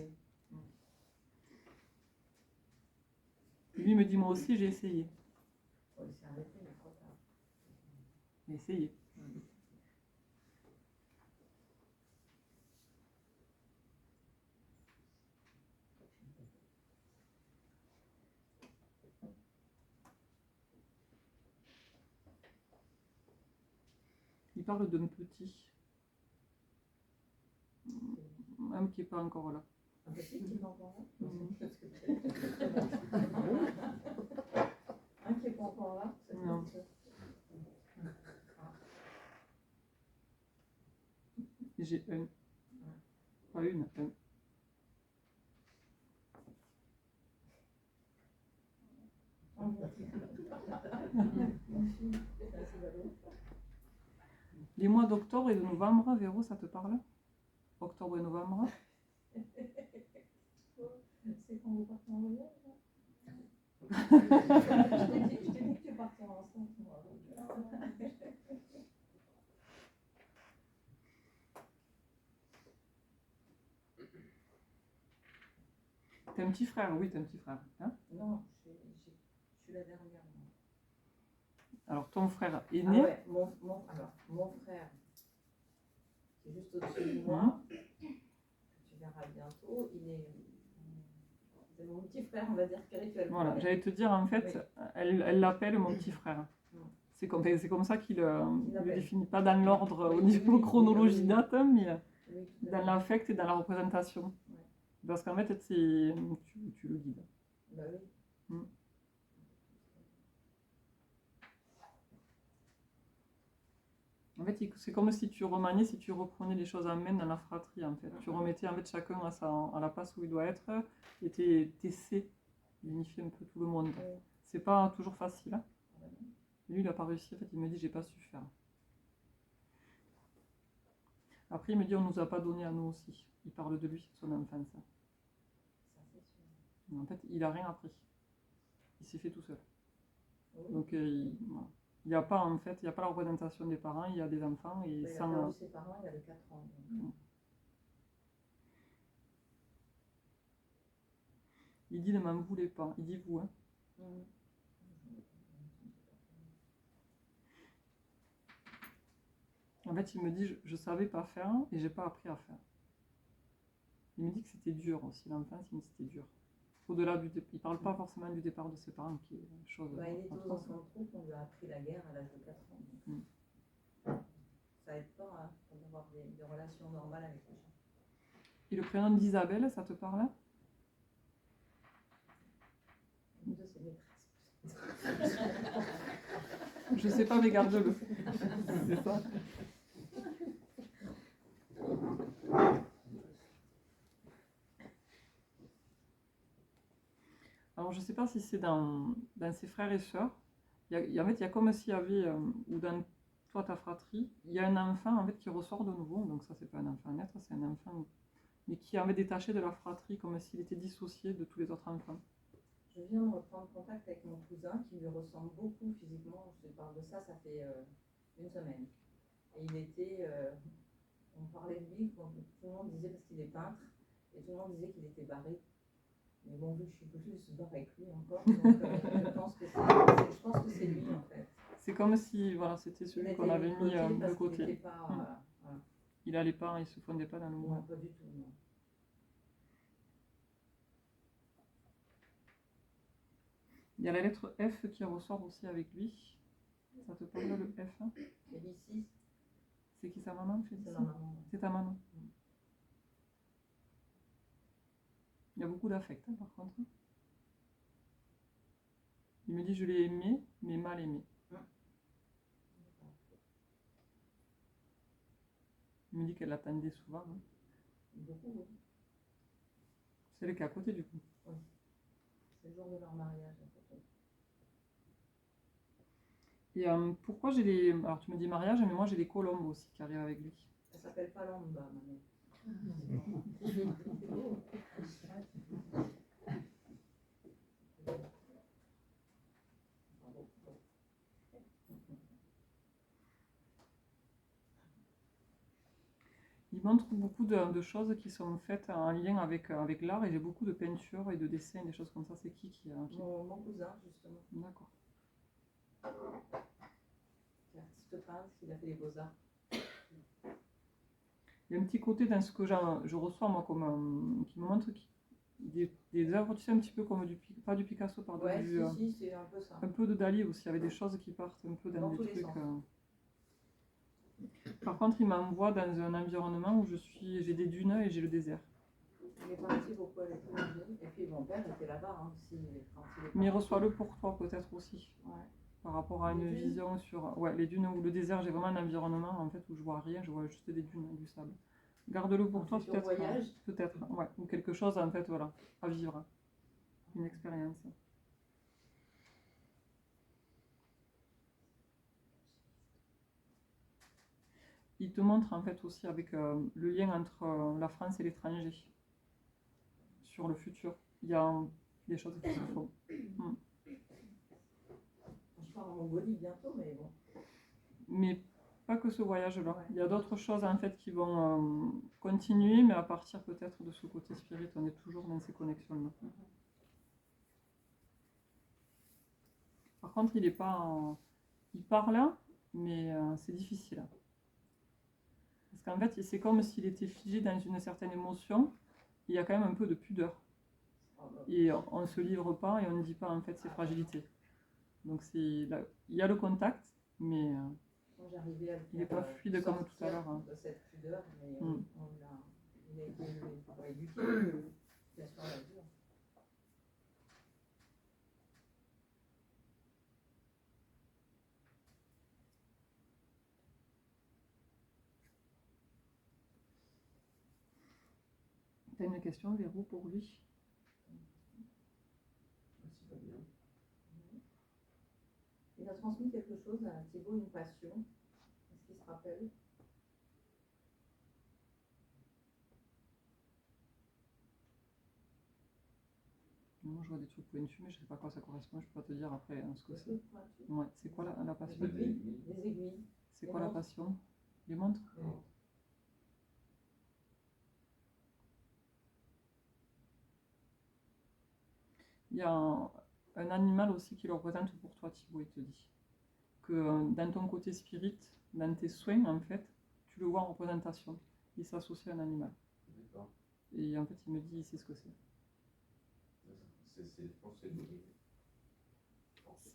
Lui me dit moi aussi j'ai essayé. Il s'est arrêté, mais trop tard. J'ai essayé. Il parle d'un petit. Même qui n'est pas encore là. Un petit qui est encore là. Un qui n'est pas encore là. Non. J'ai un. Pas une, un. Les mois d'octobre et de novembre, Véro, ça te parle? Octobre et novembre? C'est quand vous partez en voyage, je t'ai dit que tu partais ensemble. T'as un petit frère? Oui, t'as un petit frère. Hein? Non, je suis la dernière. Alors, ton frère est né? Ouais, mon frère, c'est juste au-dessus de moi, que tu verras bientôt. C'est mon petit frère, on va dire, spirituel. Voilà, j'allais te dire, en fait, oui. Elle l'appelle mon petit frère. C'est comme ça qu'il ne le définit, pas dans l'ordre au niveau chronologie date, mais dans l'affect et dans la représentation. Oui. Parce qu'en fait, tu le guides. Bah oui. En fait, c'est comme si tu remaniais, si tu reprenais les choses en main dans la fratrie, en fait. Tu remettais en fait chacun à la place où il doit être et t'essaies d'unifier un peu tout le monde. Oui. C'est pas toujours facile. Hein. Lui, il n'a pas réussi. En fait, il me dit, j'ai pas su faire. Après, il me dit, on nous a pas donné à nous aussi. Il parle de lui, son enfance. Ça, c'est sûr. En fait, il a rien appris. Il s'est fait tout seul. Oui. Donc, voilà. Il n'y a pas en fait, il n'y a pas la représentation des parents, il y a des enfants et il a perdu ses parents, il avait 4 ans. Donc. Il dit ne m'en voulez pas, il dit vous. Hein. En fait, il me dit je savais pas faire et j'ai pas appris à faire. Il me dit que c'était dur aussi, l'enfance, il me dit que c'était dur. Au-delà il parle pas forcément du départ de ses parents qui est une chose. Il était dans son trou qu'on lui a appris la guerre à l'âge de 4 ans. Ça aide pas pour avoir des relations normales avec les gens. Et le prénom d'Isabelle, ça te parle? De ses maîtresses. Je sais pas, mais garde-le. C'est ça. Alors, je ne sais pas si c'est dans ses frères et sœurs. En fait, il y a comme s'il y avait, ou dans toi, ta fratrie, il y a un enfant en fait, qui ressort de nouveau. Donc, ça, c'est pas un enfant naître, c'est un enfant, mais qui est en fait, détaché de la fratrie, comme s'il était dissocié de tous les autres enfants. Je viens de reprendre contact avec mon cousin qui lui ressemble beaucoup physiquement. Je te parle de ça, ça fait une semaine. Et il était. On parlait de lui, tout le monde disait parce qu'il est peintre, et tout le monde disait qu'il était barré. Mais bon, vu que je suis plus barré que lui encore, donc je pense que c'est lui en fait. C'est comme si voilà, c'était celui qu'on avait mis de côté. Il pas, voilà. Il allait pas, il se fondait pas dans le mouvement. Non, pas du tout, non. Il y a la lettre F qui ressort aussi avec lui. Ça te parle le F? Félicie. C'est qui sa maman, Félicie? C'est ma maman. C'est ta maman. Il y a beaucoup d'affect, hein, par contre. Il me dit je l'ai aimé, mais mal aimé. Il me dit qu'elle l'attendait souvent. Hein. Beaucoup, oui. C'est elle qui est à côté du coup. Oui. C'est le jour de leur mariage. Et pourquoi j'ai les... Alors tu me dis mariage, mais moi j'ai les colombes aussi qui arrivent avec lui. s'appelle pas Lamba, ma mère. Il montre beaucoup de choses qui sont faites en lien avec l'art et j'ai beaucoup de peintures et de dessins, des choses comme ça. C'est qui Mon cousin, justement, D'accord. qui est artiste peintre, il a fait les beaux-arts. Il y a un petit côté dans ce que je reçois, moi, comme, qui me montre des œuvres, tu sais, un petit peu comme pas du Picasso, pardon, Ouais, si, c'est un peu ça. un peu de Dali aussi, avec des choses qui partent un peu dans des tous les trucs. sens. Par contre, il m'envoie dans un environnement où j'ai des dunes et j'ai le désert. Il est parti beaucoup à l'étranger. Et puis mon père était là-bas aussi. Quand il est Mais parti. reçois-le pour toi peut-être aussi. Ouais. Par rapport à Les une dunes vision sur les dunes ou le désert, j'ai vraiment un environnement en fait où je vois rien, je vois juste des dunes, du sable. Garde-le pour Un toi futur peut-être. voyage. Peut-être, ouais. Ou quelque chose en fait, voilà, à vivre. Une expérience. Il te montre en fait aussi avec le lien entre la France et l'étranger sur le futur. Il y a des choses qui se font. Je pars en Mongolie bientôt, mais bon. Mais pas que ce voyage-là. Ouais. Il y a d'autres choses en fait qui vont continuer, mais à partir peut-être de ce côté spirit, on est toujours dans ces connexions-là. Par contre, il est pas, il parle, mais c'est difficile. Parce qu'en fait, c'est comme s'il était figé dans une certaine émotion. Il y a quand même un peu de pudeur. Et on ne se livre pas et on ne dit pas en fait ses fragilités. Donc il y a le contact, mais Quand j'arrivais à le il n'est pas faire, fluide comme tout à l'heure. de cette pudeur, mais il a été éduqué, bien sûr, la dure. Tu as une question, Vérou, pour lui? Il a transmis quelque chose à Thibaut, une passion. Est-ce qu'il se rappelle? Moi, je vois des trucs pointus, mais je ne sais pas à quoi ça correspond. Je ne peux pas te dire après ce que Des c'est. trucs pointus. Ouais, c'est quoi la passion? Des aiguilles. C'est Des quoi la montres. passion? Les montres? Il y a un animal aussi qui le représente pour toi, Thibaut, il te dit. Que dans ton côté spirit, dans tes soins, en fait, tu le vois en représentation. Il s'associe à un animal. D'accord. Et en fait, il me dit, il sait ce que c'est. Je pense que c'est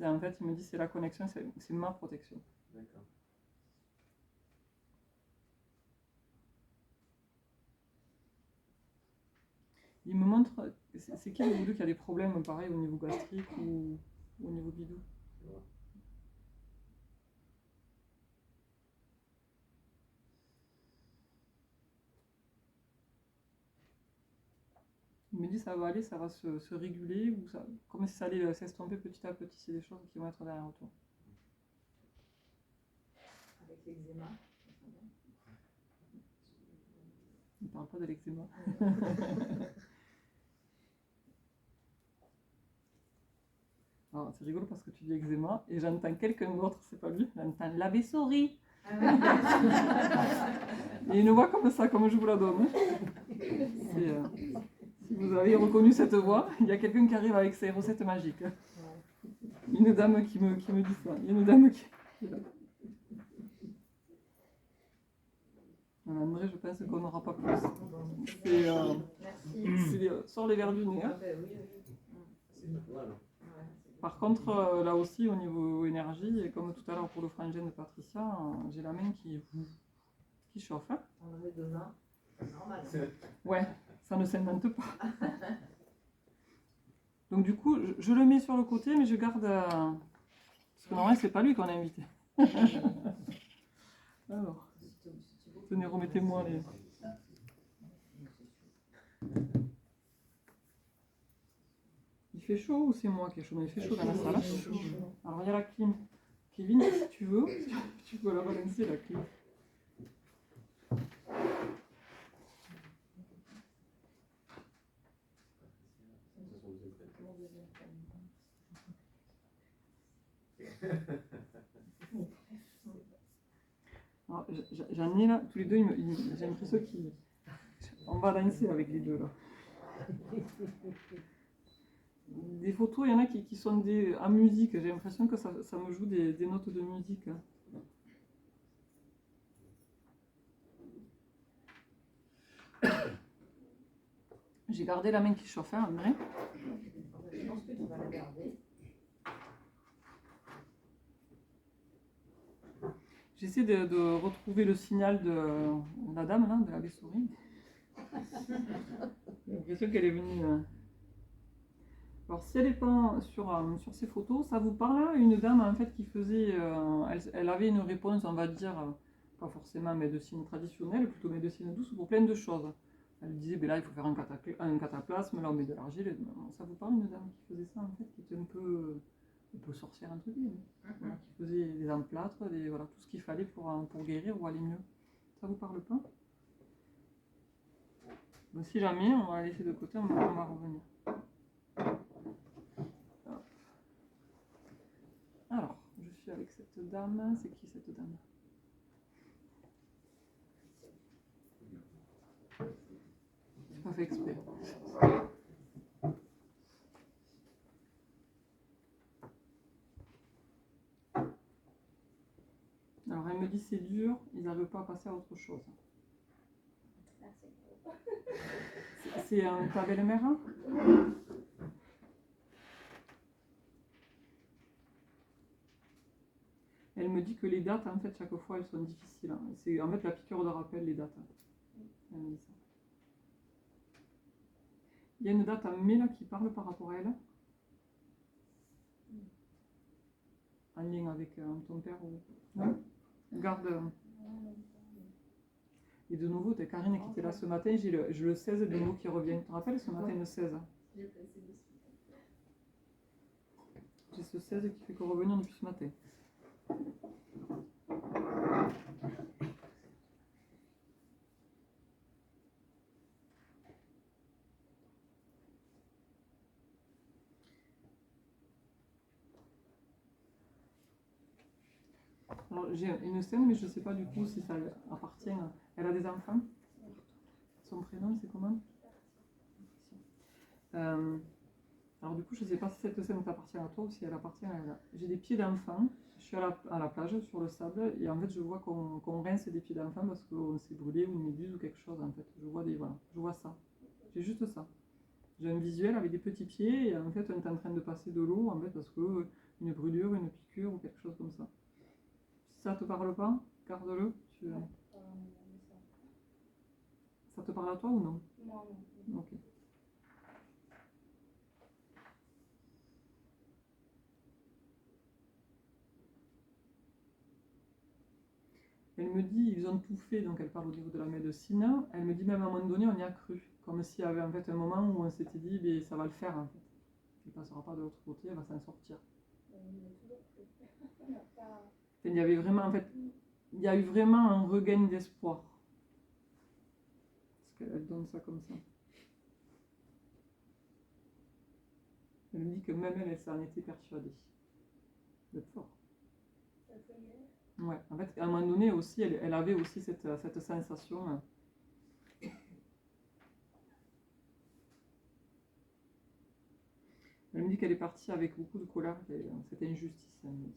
le En fait, il me dit, c'est la connexion, c'est ma protection. D'accord. Il me montre, c'est qui vous deux qui a des problèmes pareil au niveau gastrique ou au niveau bidou? Ouais. Il me dit ça va aller, ça va se réguler, ou ça, comme si ça allait s'estomper petit à petit, c'est des choses qui vont être derrière toi. Avec l'eczéma. Il ne parle pas de l'eczéma. Alors c'est rigolo parce que tu dis eczéma et j'entends quelqu'un d'autre, c'est pas lui, j'entends la vaisserie. Et une voix comme ça, comme je vous la donne. Si vous avez reconnu cette voix, il y a quelqu'un qui arrive avec ses recettes magiques. Une dame qui me dit ça. Il y a une dame qui est là. Voilà, André, je pense qu'on n'aura pas plus. Merci. Sors les verres du nez. Hein. Oui. C'est pas mal. Par contre, là aussi, au niveau énergie, et comme tout à l'heure pour le frangin de Patricia, j'ai la main qui chauffe. Hein. André demain, c'est normal. Ouais, ça ne s'invente pas. Donc du coup, je le mets sur le côté, mais je garde... Parce que normalement, c'est pas lui qu'on a invité. Alors, tenez, remettez-moi les... Il fait chaud ou c'est moi qui ai chaud? Il fait chaud dans la salle. Alors il y a la clim. Kevin, si tu veux, tu peux la balancer la clim. Alors, j'en ai là, tous les deux, j'ai l'impression qu'on va danser avec les deux là. Des photos, il y en a qui sont en musique, j'ai l'impression que ça me joue des notes de musique. J'ai gardé la main qui chauffe, hein, André. Je pense que tu vas la garder. J'essaie de retrouver le signal de la dame, là, de la souris. J'ai l'impression qu'elle est venue. Alors, si elle n'est pas sur ces photos, ça vous parle là, une dame en fait qui faisait. Elle avait une réponse, on va dire, pas forcément médecine traditionnelle, plutôt médecine douce pour plein de choses. Elle disait, ben là, il faut faire un cataplasme, là, on met de l'argile. Ça vous parle, une dame qui faisait ça, en fait, qui était un peu sorcière, entre guillemets. Voilà, qui faisait des emplâtres, voilà, tout ce qu'il fallait pour guérir ou aller mieux. Ça vous parle pas? Donc, si jamais, on va la laisser de côté, on va revenir. Alors, je suis avec cette dame. C'est qui cette dame? J'ai pas fait exprès. Alors, elle me dit c'est dur, ils n'arrivent pas à passer à autre chose. C'est ta belle-mère, hein? Elle me dit que les dates, en fait, chaque fois, elles sont difficiles. Hein. C'est en fait la piqûre de rappel, les dates. Elle me dit ça. Il y a une date en mai là qui parle par rapport à elle. En lien avec ton père ou... Non? Garde. Et de nouveau, t'as Karine qui était là ce matin, j'ai le 16 de nouveau qui revient. Tu te rappelles ce matin le 16? J'ai ce 16 qui fait que revenir depuis ce matin. Alors, j'ai une scène, mais je ne sais pas du coup si ça appartient. Elle a des enfants? Son prénom, c'est comment? Alors du coup, je ne sais pas si cette scène t'appartient à toi ou si elle appartient à elle. J'ai des pieds d'enfant, je suis à la plage, sur le sable, et en fait je vois qu'on rince des pieds d'enfant parce qu'on s'est brûlé ou une méduse ou quelque chose en fait. Voilà, je vois ça. J'ai juste ça. J'ai un visuel avec des petits pieds et en fait on est en train de passer de l'eau en fait parce que une brûlure, une piqûre ou quelque chose comme ça. Si ça te parle pas, garde-le. Ça te parle à toi ou non? Non. Ok. Elle me dit, ils ont tout fait, donc elle parle au niveau de la médecine. Elle me dit, même à un moment donné, on y a cru. Comme s'il y avait en fait un moment où on s'était dit, ben, ça va le faire en fait. Il ne passera pas de l'autre côté, elle va s'en sortir. Il y avait vraiment, en fait, il y a eu vraiment un regain d'espoir. Parce qu'elle donne ça comme ça. Elle me dit que même elle s'en était persuadée. D'être fort. Ouais, en fait, à un moment donné aussi, elle avait aussi cette sensation. Elle me dit qu'elle est partie avec beaucoup de colère, c'était injustice, elle me dit.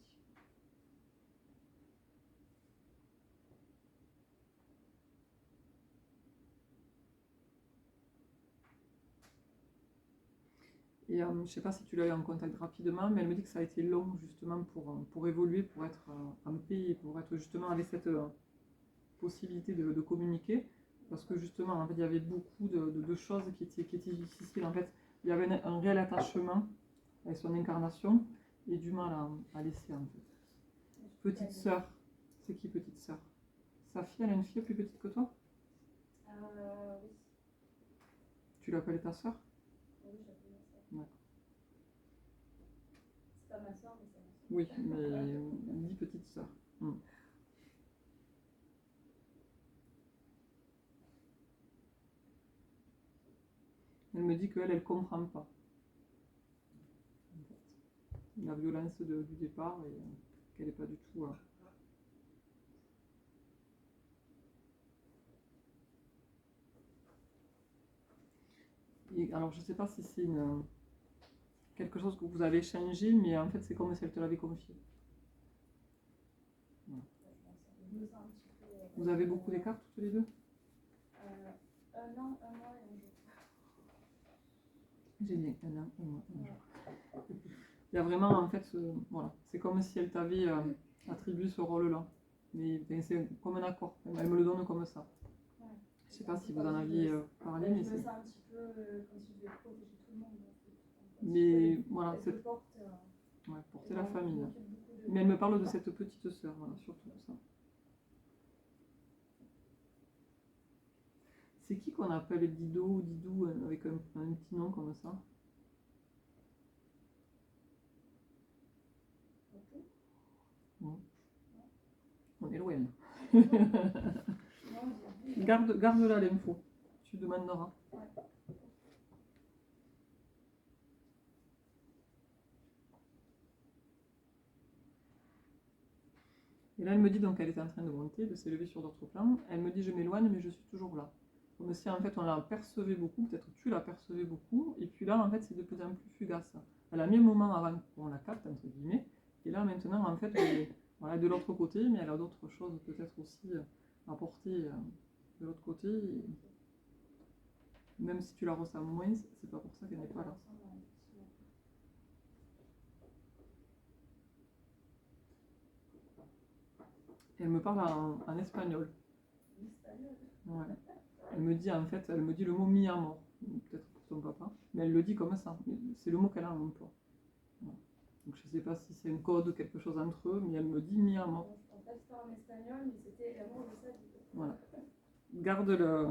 Et je ne sais pas si tu l'as eu en contact rapidement, mais elle me dit que ça a été long justement pour évoluer, pour être en paix et pour être justement avec cette possibilité de communiquer. Parce que justement, en fait, il y avait beaucoup de choses qui étaient difficiles. En fait, il y avait un réel attachement avec son incarnation et du mal à laisser en fait. Petite sœur, c'est qui petite sœur? Sa fille, elle a une fille plus petite que toi? Oui. Tu l'appelles ta sœur? Oui, j'appelle ma soeur. D'accord. C'est pas ma soeur, mais c'est ma soeur. Oui, mais dis petite sœur. Elle me dit qu'elle, elle comprend pas. la violence du départ et qu'elle n'est pas du tout... Et alors je ne sais pas si c'est quelque chose que vous avez changé, mais en fait c'est comme si elle te l'avait confié. Voilà. Vous avez beaucoup d'écart toutes les deux? Un an, un mois et un jour. J'ai dit un an, un mois, un jour. Il y a vraiment en fait, voilà, c'est comme si elle t'avait attribué ce rôle-là. Mais ben, c'est comme un accord, elle me le donne comme ça. Ouais. Je ne sais pas si vous en aviez parlé, mais je me c'est... sens un petit peu comme si je devais protéger tout le monde. Mais voilà, c'est c'est... porte, Ouais, porter la famille. m'occupe beaucoup de... Mais elle me parle de cette petite sœur, voilà, surtout ça. C'est qui qu'on appelle Dido ou Didou avec un petit nom comme ça? Non. On est loin. Garde-la l'info. Tu demanderas. Ouais. Et là, elle me dit donc qu'elle était en train de monter, de s'élever sur d'autres plans. Elle me dit je m'éloigne, mais je suis toujours là. Comme si en fait on la percevait beaucoup, peut-être tu la percevais beaucoup, et puis là en fait c'est de plus en plus fugace. Elle a mis un moment avant qu'on la capte, entre guillemets, et là maintenant en fait elle est voilà, de l'autre côté, mais elle a d'autres choses peut-être aussi à porter de l'autre côté. Et même si tu la ressens moins, c'est pas pour ça qu'elle n'est pas là. Et elle me parle en espagnol. Ouais. Elle me dit en fait, elle me dit le mot mis à mort, peut-être pour ton papa, mais elle le dit comme ça. C'est le mot qu'elle a en emploi. Voilà. Donc je sais pas si c'est un code ou quelque chose entre eux, mais elle me dit mis à mort. En fait, c'était en espagnol, mais c'était l'amour de sa vie. Voilà. Garde le.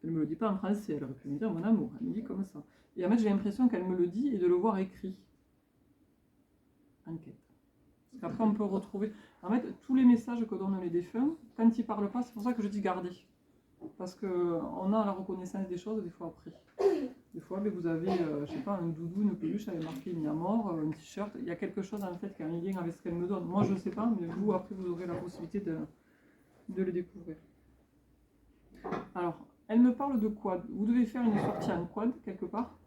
Elle me le dit pas en français, elle aurait pu me dire mon amour. Elle me dit comme ça. Et en fait, j'ai l'impression qu'elle me le dit et de le voir écrit. Enquête. Parce qu'après, on peut retrouver. En fait, tous les messages que donnent les défunts, quand ils parlent pas, c'est pour ça que je dis garder. Parce qu'on a la reconnaissance des choses des fois après. Des fois, mais vous avez, je sais pas, un doudou, une peluche avec marqué mis à mort, un t-shirt. Il y a quelque chose en fait qui a un lien avec ce qu'elle me donne. Moi, je ne sais pas, mais vous, après, vous aurez la possibilité de le découvrir. Alors, elle me parle de quad. Vous devez faire une sortie en quad quelque part.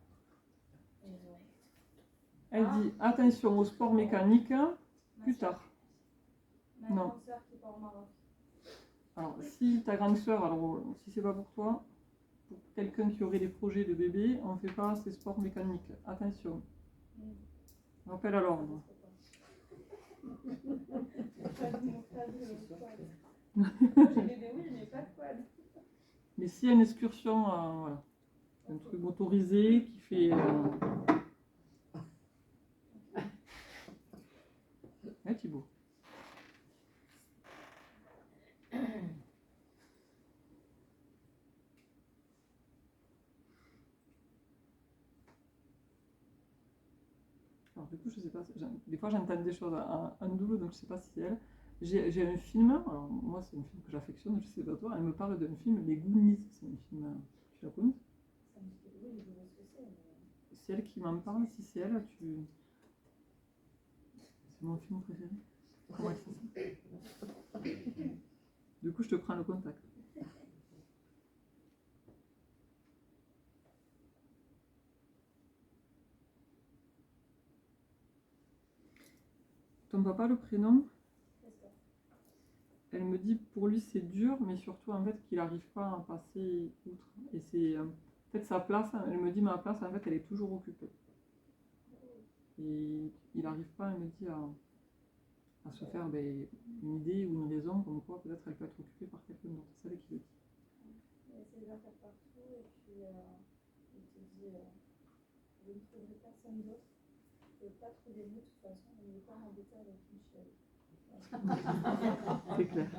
Elle dit attention au sport mécanique plus tard. Ma grande sœur qui part au Maroc. Alors, si ta grande sœur, alors si c'est pas pour toi, pour quelqu'un qui aurait des projets de bébé, on ne fait pas ces sports mécaniques. Attention. Rappel à l'ordre. J'ai bébé, oui, mais pas de quad. Mais s'il y a une excursion, voilà, un truc motorisé qui fait. Hein, Thibaut? Alors du coup, je sais pas, des fois j'entends des choses en double, donc je sais pas si c'est elle. J'ai un film, alors moi c'est un film que j'affectionne, je sais pas toi, elle me parle d'un film, Les Goonies, c'est un film, tu la connais? Oui, je vois ce que c'est. C'est elle qui m'en parle, si c'est elle, tu... C'est mon film préféré. Comment elle s'appelle? Du coup, je te prends le contact. Ton papa, le prénom? Elle me dit pour lui c'est dur, mais surtout en fait qu'il n'arrive pas à passer outre. Et c'est peut-être sa place, elle me dit ma place en fait elle est toujours occupée. Et il n'arrive pas, elle me dit, à se faire une idée ou une raison comme quoi peut-être elle peut être occupée par quelqu'un d'autre. C'est elle qui le dit. Il essaie de faire partout et puis il te dit je ne trouverai personne d'autre. Je ne peux pas trouver mieux de toute façon, on ne veut pas m'embêter avec Michel. C'est clair.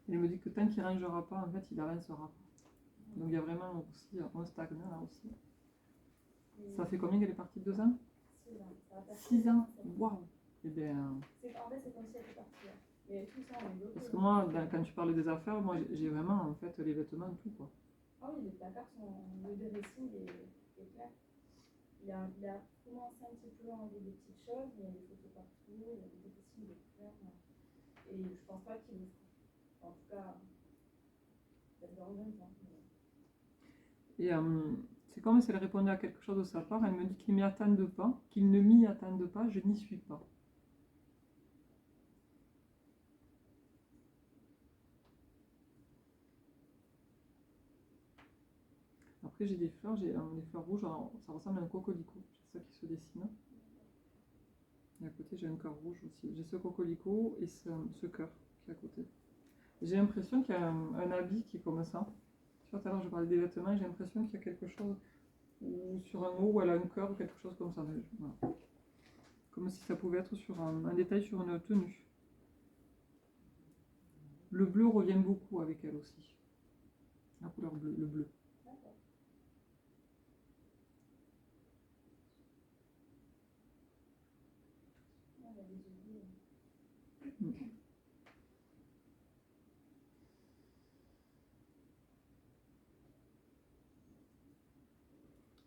Il me dit que tant qu'il ne rangera pas, en fait, il n'avancera pas. Donc il y a vraiment aussi, on stagne là aussi. Ça fait combien qu'elle est partie? 2 ans? 6 ans. 6 ans? Waouh! Eh bien... En fait, c'est comme si elle était partie. Mais tout ça, on est bloqué. Parce que moi, quand tu parles des affaires, moi j'ai vraiment en fait les vêtements, tout quoi. Ah oui, les placards sont. Le dressing est plein. Il a commencé un petit peu à enlever des petites choses, mais il y a des photos partout, il y a des dressings de plein. Et je pense pas qu'il le fera. En tout cas, peut-être dans 20 ans. Et c'est comme si elle répondait à quelque chose de sa part. Elle me dit qu'il qu'il ne m'y attendent pas, je n'y suis pas. Après, j'ai des fleurs rouges, alors, ça ressemble à un coquelicot, c'est ça qui se dessine. Et à côté, j'ai un cœur rouge aussi. J'ai ce coquelicot et ce cœur qui est à côté. J'ai l'impression qu'il y a un habit qui est comme ça. Tu vois, tout à l'heure, je parlais des vêtements, j'ai l'impression qu'il y a quelque chose, ou sur un mot, ou elle a un cœur, ou quelque chose comme ça. Voilà. Comme si ça pouvait être sur un détail sur une tenue. Le bleu revient beaucoup avec elle aussi. La couleur bleue, le bleu. D'accord. On a des oubliés.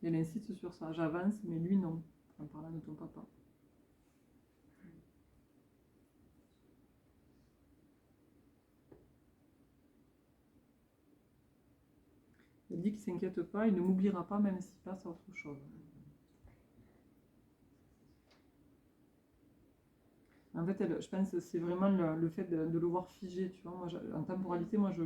Et elle insiste sur ça. J'avance, mais lui non. En parlant de ton papa. Elle dit qu'il ne s'inquiète pas, il ne m'oubliera pas même s'il passe à autre chose. En fait, je pense que c'est vraiment le fait de le voir figé. Tu vois, moi, en temporalité, moi, je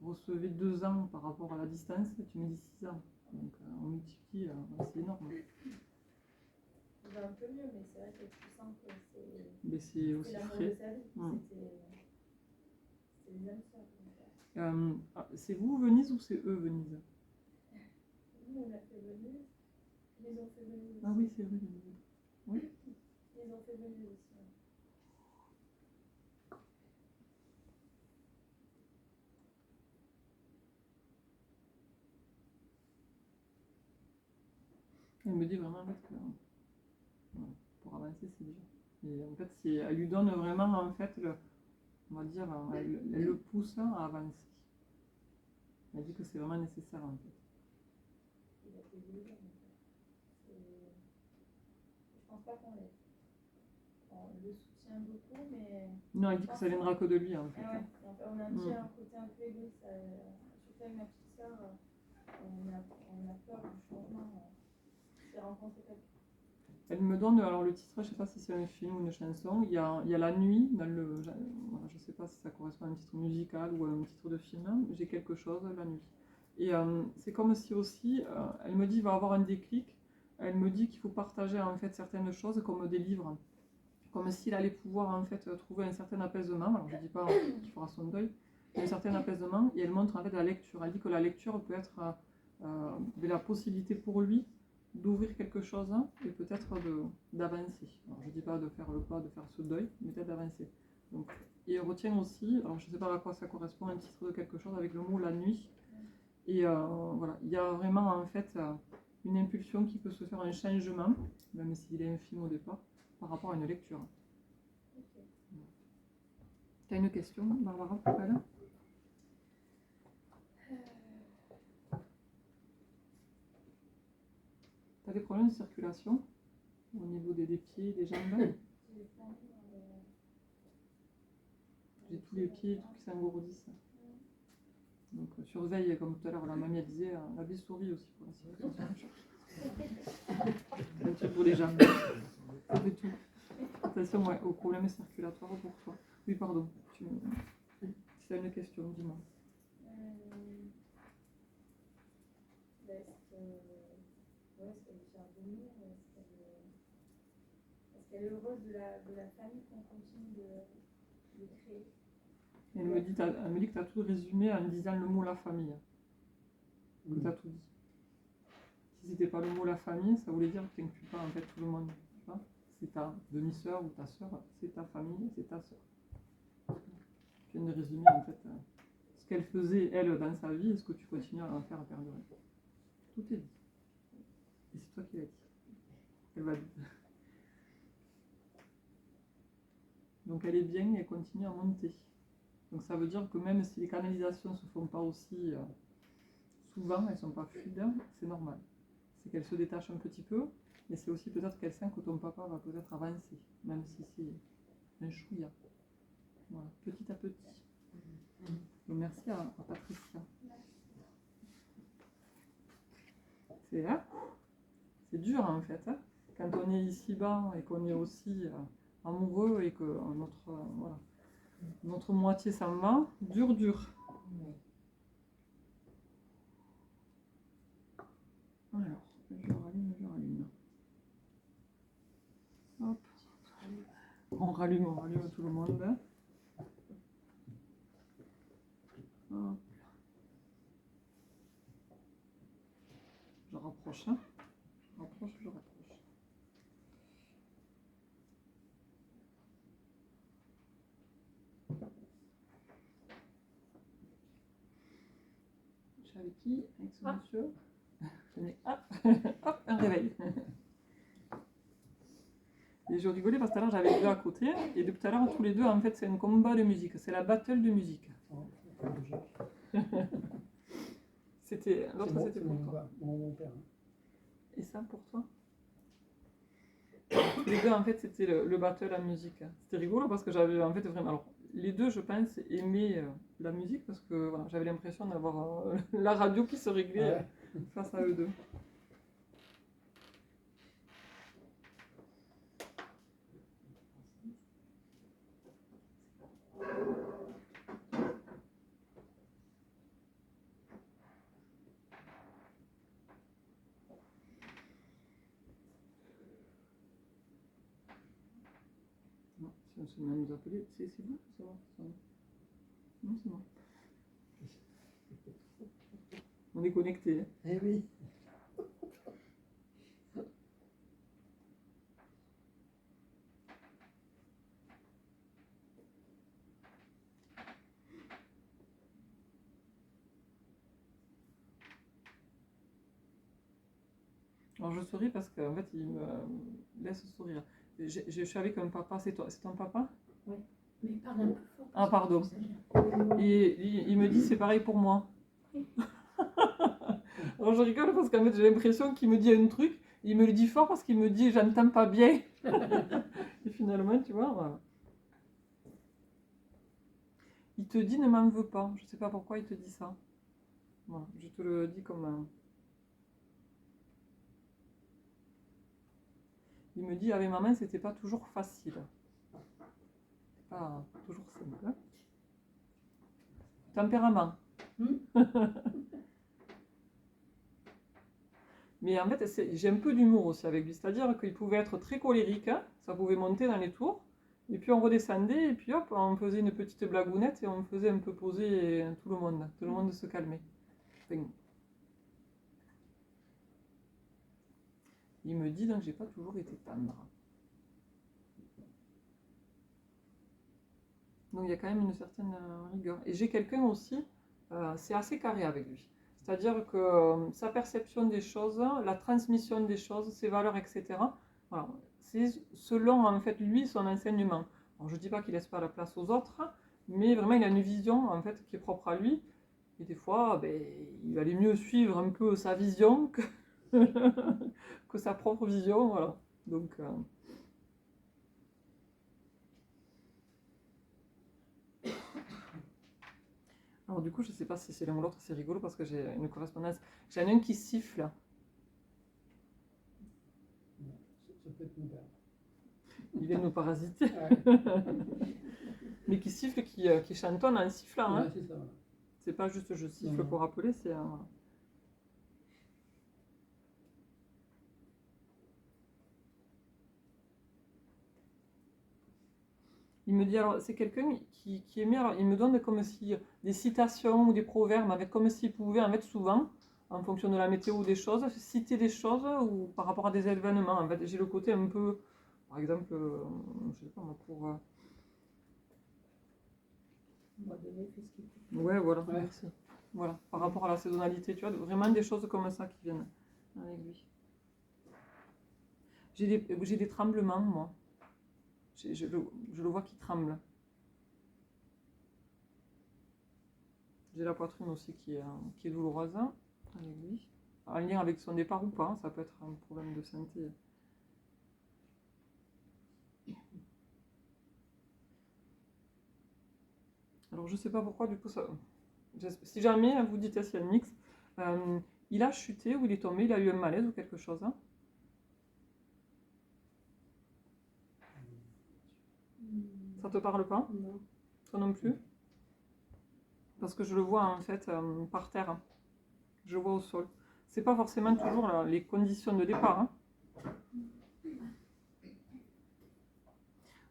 recevais 2 ans par rapport à la distance, et tu me dis 6 ans. Donc, on multiplie, c'est énorme. Il va un peu mieux, mais c'est vrai que tu sens que Mais c'est aussi l'amour frais. de sa vie. C'était une âme sœur. C'est vous Venise ou c'est eux Venise? Nous, on a fait Venise. Ils ont fait Venise aussi. Ah oui, c'est vrai, Venise. Oui. Ils ont fait Venise aussi. Elle me dit vraiment que pour avancer, c'est dur. Et en fait, elle lui donne vraiment, en fait, on va dire, elle le pousse à avancer. Elle dit que c'est vraiment nécessaire, en fait. Il a fait 2 ans. Je pense pas qu'on l'aide. On le soutient beaucoup, mais. Non, elle dit que ça viendra que de lui, en fait. Ah ouais. On a un côté un peu égoïste. Surtout avec ma petite sœur, on a peur du changement. C'est rencontrer quelqu'un. Elle me donne, alors le titre, je ne sais pas si c'est un film ou une chanson, il y a la nuit, dans le, je ne sais pas si ça correspond à un titre musical ou à un titre de film, j'ai quelque chose, la nuit. Et c'est comme si aussi, elle me dit, il va avoir un déclic, elle me dit qu'il faut partager en fait certaines choses comme des livres, comme s'il allait pouvoir en fait trouver un certain apaisement, alors je ne dis pas qu'il fera son deuil, mais un certain apaisement, et elle montre en fait la lecture, elle dit que la lecture peut être la possibilité pour lui d'ouvrir quelque chose et peut-être d'avancer. Alors je ne dis pas de faire le pas, de faire ce deuil, mais peut-être d'avancer. Donc, et il retient aussi, alors je ne sais pas à quoi ça correspond, un titre de quelque chose avec le mot la nuit. Et voilà, il y a vraiment en fait une impulsion qui peut se faire, un changement, même s'il est infime au départ, par rapport à une lecture. Okay. Tu as une question, Barbara, pour elle? Tu as des problèmes de circulation au niveau des pieds, des jambes? J'ai tous les pieds tout qui s'engourdissent. Donc surveille, comme tout à l'heure la mamie disait, la bistouri aussi pour la circulation. Un truc pour les jambes. Ça fait tout. Attention aux problèmes circulatoires pour toi. Oui, pardon. Si tu as une question, dis-moi. Est-ce qu'elle est fière de nous? Est-ce qu'elle est heureuse de la famille qu'on continue de créer? Elle me dit que tu as tout résumé en disant le mot la famille. Que tu as tout dit. Si c'était pas le mot la famille, ça voulait dire que tu n'inclus pas en fait tout le monde. Tu vois, c'est ta demi-sœur ou ta sœur, c'est ta famille, c'est ta sœur. Tu viens de résumer en fait ce qu'elle faisait elle dans sa vie et ce que tu continues à en faire perdurer. Tout est dit. Et c'est toi qui l'as dit. Elle va dire. Donc elle est bien et elle continue à monter. Donc ça veut dire que même si les canalisations ne se font pas aussi souvent elles sont pas fluides, c'est normal. C'est qu'elles se détachent un petit peu, mais c'est aussi peut-être qu'elle sent que ton papa va peut-être avancer, même si c'est un chouïa. Voilà, petit à petit. Donc merci à Patricia. C'est dur en fait, hein, quand on est ici-bas et qu'on est aussi amoureux et que voilà, notre moitié s'en va, dur. Alors, je rallume. Hop. On rallume tout le monde. Hop. Je rapproche. Je rapproche. Je suis avec qui? Avec ce monsieur. Hop, un réveil. Et je rigolais parce que tout à l'heure j'avais les deux à côté, et depuis tout à l'heure tous les deux en fait c'est un combat de musique, c'est la battle de musique. L'autre c'était pour toi. Mon père. Et ça pour toi? Tous les deux en fait c'était le battle à musique. C'était rigolo parce que j'avais en fait vraiment. Alors les deux je pense aimaient la musique parce que voilà, j'avais l'impression d'avoir la radio qui se réglait face à eux deux. Non, si on se met à nous appeler, c'est bon, c'est bon. Non, c'est bon. On est connectés. Hein. Eh oui. Alors je souris parce qu'en fait il me laisse sourire. Je suis avec un papa, c'est ton papa? Oui, mais parle un peu fort. Ah pardon. Et il me dit c'est pareil pour moi. Alors je rigole parce qu'en fait j'ai l'impression qu'il me dit un truc, il me le dit fort parce qu'il me dit j'entends pas bien. Et finalement tu vois, voilà. Il te dit ne m'en veux pas, je sais pas pourquoi il te dit ça. Voilà, je te le dis comme un... Il me dit avec maman c'était pas toujours facile. C'est pas toujours simple. Hein. Tempérament. Mais en fait, j'ai un peu d'humour aussi avec lui. C'est-à-dire qu'il pouvait être très colérique, hein, ça pouvait monter dans les tours, et puis on redescendait, et puis hop, on faisait une petite blagounette, et on faisait un peu poser tout le monde. Tout le monde se calmait. Enfin, il me dit donc j'ai pas toujours été tendre. Donc il y a quand même une certaine rigueur. Et j'ai quelqu'un aussi, c'est assez carré avec lui. C'est-à-dire que sa perception des choses, la transmission des choses, ses valeurs, etc. Voilà, c'est selon en fait lui son enseignement. Alors, je ne dis pas qu'il laisse pas la place aux autres, mais vraiment il a une vision en fait qui est propre à lui. Et des fois, ben, il valait mieux suivre un peu sa vision que, que sa propre vision. Voilà. Donc, alors du coup, je ne sais pas si c'est l'un ou l'autre, c'est rigolo parce que j'ai une correspondance. J'en ai un qui siffle. Ça peut être mon père. Il vient de nous parasiter. Mais qui siffle, qui chantonne en sifflant. Hein. C'est ça. C'est pas juste je siffle pour appeler, c'est un... Il me dit, alors c'est quelqu'un qui aimait, alors il me donne comme si des citations ou des proverbes, avec comme s'il pouvait en fait souvent, en fonction de la météo ou des choses, citer des choses ou par rapport à des événements. En fait, j'ai le côté un peu, par exemple, je sais pas moi, pour... Ouais, voilà, merci. Voilà, par rapport à la saisonnalité, tu vois, vraiment des choses comme ça qui viennent avec lui. J'ai des tremblements, moi. Je le vois qui tremble. J'ai la poitrine aussi qui est douloureuse. avec lui. En lien avec son départ ou pas, hein, ça peut être un problème de santé. Alors je sais pas pourquoi, du coup, ça... si jamais vous dites s'il y a le mix, il a chuté ou il est tombé, il a eu un malaise ou quelque chose. Hein. Ça te parle pas? Non. Toi non plus? Parce que je le vois en fait par terre. Je le vois au sol. C'est pas forcément toujours les conditions de départ. Hein.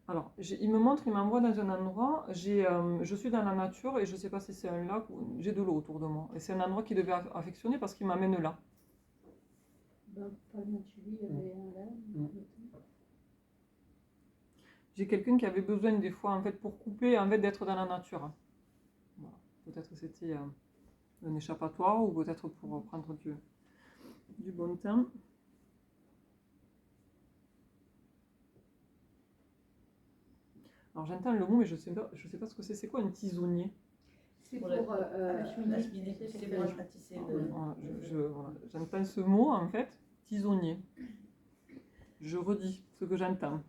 Alors, il me montre, il m'envoie dans un endroit, je suis dans la nature et je sais pas si c'est un lac ou j'ai de l'eau autour de moi. Et c'est un endroit qui devait affectionner parce qu'il m'amène là. Ben, pas loin de chez lui, il y avait un lac. J'ai quelqu'un qui avait besoin des fois en fait pour couper, en fait d'être dans la nature. Voilà. Peut-être que c'était un échappatoire ou peut-être pour prendre du bon temps. Alors j'entends le mot mais je sais pas ce que c'est. C'est quoi un tisonnier? C'est Pour pour l'acheminer, c'est pour ratisser le... Voilà. J'entends ce mot en fait, tisonnier. Je redis ce que j'entends.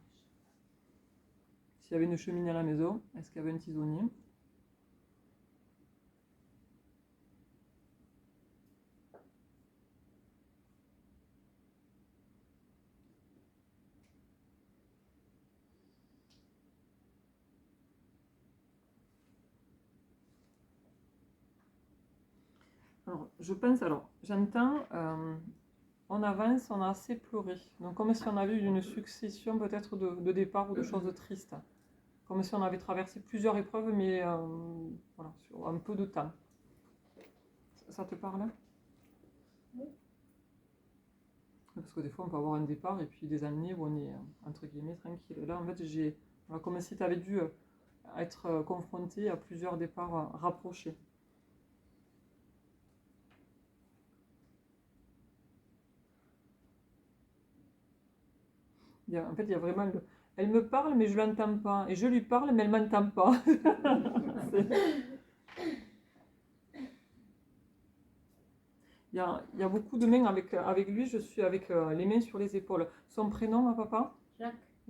S'il y avait une cheminée à la maison, est-ce qu'il y avait un tisonnier? Alors, je pense, j'entends, on avance, on a assez pleuré. Donc, comme si on avait eu une succession peut-être de départs ou de choses tristes. Comme si on avait traversé plusieurs épreuves, mais voilà, sur un peu de temps. Ça te parle? Oui. Parce que des fois, on peut avoir un départ et puis des années où on est, entre guillemets, tranquille. Là, en fait, voilà, comme si tu avais dû être confronté à plusieurs départs rapprochés. En fait, il y a vraiment elle me parle, mais je ne l'entends pas. Et je lui parle, mais elle ne m'entend pas. Il y a beaucoup de mains avec lui. Je suis avec les mains sur les épaules. Son prénom, à papa?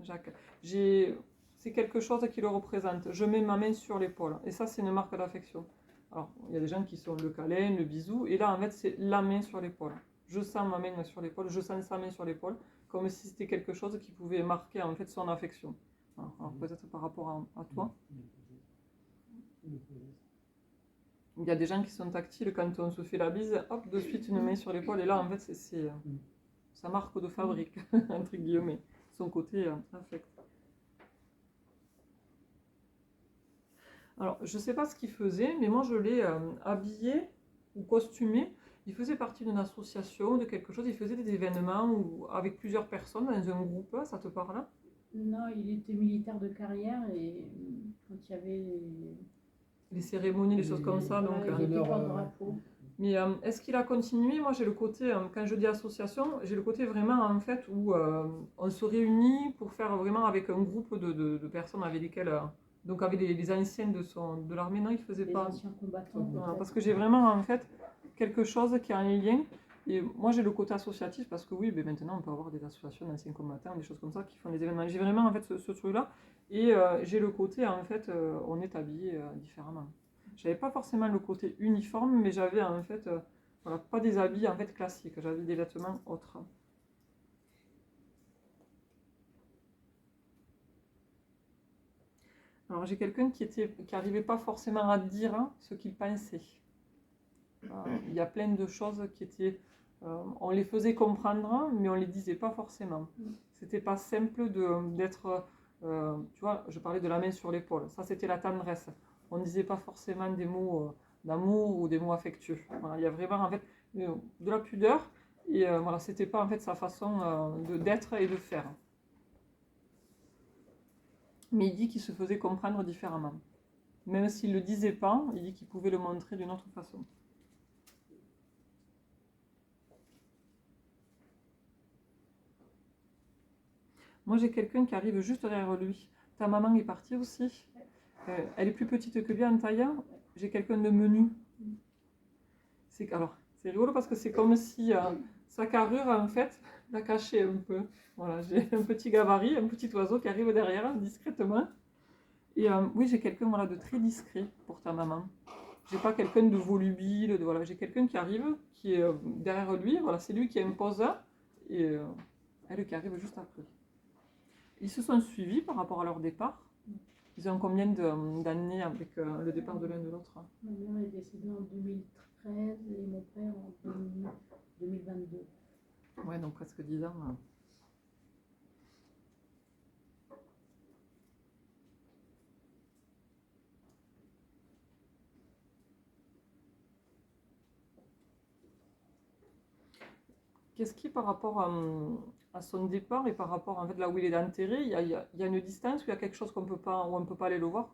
Jacques. C'est quelque chose qui le représente. Je mets ma main sur l'épaule. Et ça, c'est une marque d'affection. Alors, il y a des gens qui sont le câlin, le bisou. Et là, en fait, c'est la main sur l'épaule. Je sens ma main sur l'épaule. Je sens sa main sur l'épaule. Comme si c'était quelque chose qui pouvait marquer en fait son affection. Alors peut-être par rapport à toi. Il y a des gens qui sont tactiles quand on se fait la bise, hop, de suite une main sur l'épaule. Et là, en fait, c'est sa marque de fabrique, entre guillemets, son côté affect. Alors, je ne sais pas ce qu'il faisait, mais moi, je l'ai habillé ou costumé. Il faisait partie d'une association, de quelque chose. Il faisait des événements avec plusieurs personnes dans un groupe. Ça te parle? Non, il était militaire de carrière et quand il y avait les cérémonies, les choses comme ça. Donc, il était porte-drapeau. Mais est-ce qu'il a continué? Moi, j'ai le côté, quand je dis association, j'ai le côté vraiment en fait où on se réunit pour faire vraiment avec un groupe de personnes avec lesquelles. Donc avec les anciens de l'armée, non, il ne faisait pas. Les anciens combattants. Voilà, parce que j'ai vraiment en fait quelque chose qui a un lien. Et moi j'ai le côté associatif parce que oui, mais maintenant on peut avoir des associations d'anciens combattants, des choses comme ça qui font des événements. J'ai vraiment en fait ce truc-là. Et j'ai le côté en fait, on est habillé différemment. J'avais pas forcément le côté uniforme, mais j'avais en fait, voilà, pas des habits en fait classiques. J'avais des vêtements autres. Alors j'ai quelqu'un qui n'arrivait pas forcément à dire ce qu'il pensait. Il y a plein de choses qui étaient... on les faisait comprendre, mais on ne les disait pas forcément. C'était pas simple d'être... tu vois, je parlais de la main sur l'épaule. Ça, c'était la tendresse. On ne disait pas forcément des mots d'amour ou des mots affectueux. Voilà, il y a vraiment en fait de la pudeur. Et voilà, c'était pas en fait sa façon d'être et de faire. Mais il dit qu'il se faisait comprendre différemment. Même s'il ne le disait pas, il dit qu'il pouvait le montrer d'une autre façon. Moi, j'ai quelqu'un qui arrive juste derrière lui. Ta maman est partie aussi. Elle est plus petite que lui en taille. J'ai quelqu'un de menu. Alors, C'est rigolo parce que c'est comme si sa carrure, en fait, la cachait un peu. Voilà, j'ai un petit gabarit, un petit oiseau qui arrive derrière, discrètement. Et oui, j'ai quelqu'un voilà, de très discret pour ta maman. J'ai pas quelqu'un de volubile, voilà, j'ai quelqu'un qui arrive, qui est derrière lui, voilà, c'est lui qui impose, et elle qui arrive juste après. Ils se sont suivis par rapport à leur départ. Ils ont combien d'années avec le départ de l'un de l'autre? Ma mère est décédée en 2013 et mon père en 2022. Ouais, donc presque 10 ans. Qu'est-ce qui, par rapport à son départ et par rapport en fait, là où il est enterré, il y a une distance où il y a quelque chose qu'on peut pas, où on ne peut pas aller le voir?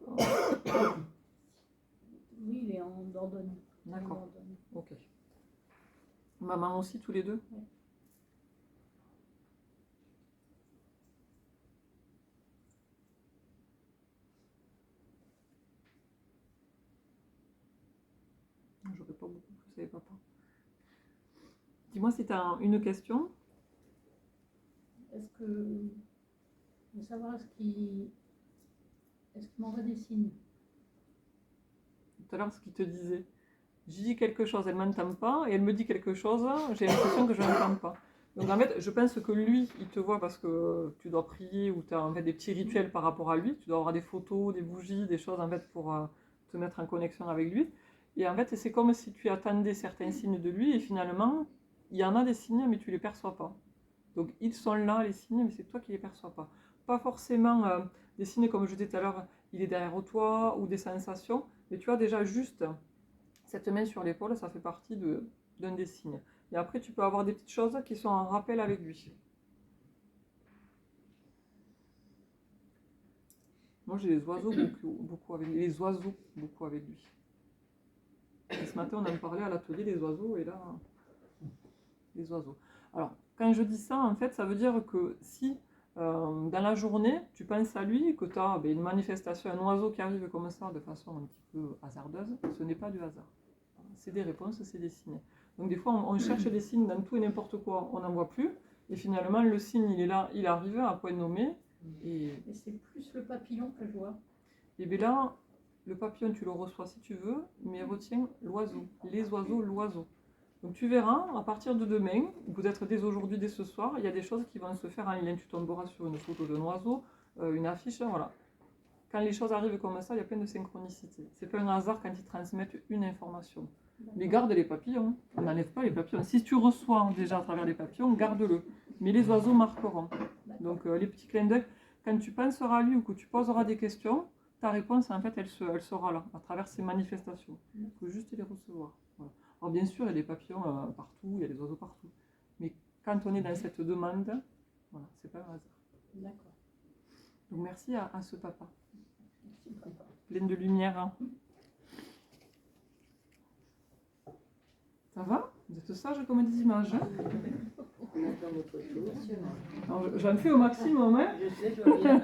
Oui, il est en Dordogne. D'accord. Ok. Maman aussi, tous les deux? Oui. J'aurais pas beaucoup plus avec papa. Dis-moi si tu as une question. Est-ce que. Je veux savoir, est-ce qu'il m'envoie des signes? Tout à l'heure, ce qu'il te disait. Je dis quelque chose, elle ne m'entend pas, et elle me dit quelque chose, j'ai l'impression que je ne l'entends pas. Donc en fait, je pense que lui, il te voit parce que tu dois prier ou tu as en fait des petits rituels par rapport à lui. Tu dois avoir des photos, des bougies, des choses en fait pour te mettre en connexion avec lui. Et en fait, c'est comme si tu attendais certains signes de lui et finalement, il y en a des signes mais tu ne les perçois pas. Donc ils sont là, les signes, mais c'est toi qui ne les perçois pas. Pas forcément des signes comme je disais tout à l'heure, il est derrière toi ou des sensations, mais tu as déjà juste cette main sur l'épaule, ça fait partie d'un des signes. Et après, tu peux avoir des petites choses qui sont en rappel avec lui. Moi, j'ai les oiseaux beaucoup avec lui. Les oiseaux beaucoup avec lui. Et ce matin, on en parlait à l'atelier des oiseaux, et là, les oiseaux. Alors, quand je dis ça, en fait, ça veut dire que si dans la journée, tu penses à lui, que tu as une manifestation, un oiseau qui arrive comme ça de façon un petit peu hasardeuse, ce n'est pas du hasard. C'est des réponses, c'est des signes. Donc des fois, on cherche des signes dans tout et n'importe quoi, on n'en voit plus, et finalement, le signe, il est là, il arrive à point nommé. Et c'est plus le papillon que je vois. Et bien là, le papillon, tu le reçois si tu veux, mais retiens l'oiseau, les oiseaux, l'oiseau. Donc tu verras, à partir de demain, peut-être dès aujourd'hui, dès ce soir, il y a des choses qui vont se faire en lien. Tu tomberas sur une photo d'un oiseau, une affiche, voilà. Quand les choses arrivent comme ça, il y a plein de synchronicité. C'est pas un hasard quand ils transmettent une information. Mais garde les papillons, on n'enlève pas les papillons. Si tu reçois déjà à travers les papillons, garde-le. Mais les oiseaux marqueront. Donc les petits clins d'œil, quand tu penseras à lui ou que tu poseras des questions, ta réponse, en fait, elle sera là, à travers ces manifestations. Il faut juste les recevoir. Voilà. Alors bien sûr, il y a des papillons partout, il y a des oiseaux partout. Mais quand on est dans cette demande, voilà, c'est pas un hasard. D'accord. Donc merci à ce papa. Merci, papa. Pleine de lumière. Hein. Ça va? Vous êtes sage comme des images. Hein? On attend vos photos. Alors, j'en fais au maximum. Hein? Je sais, je vois bien.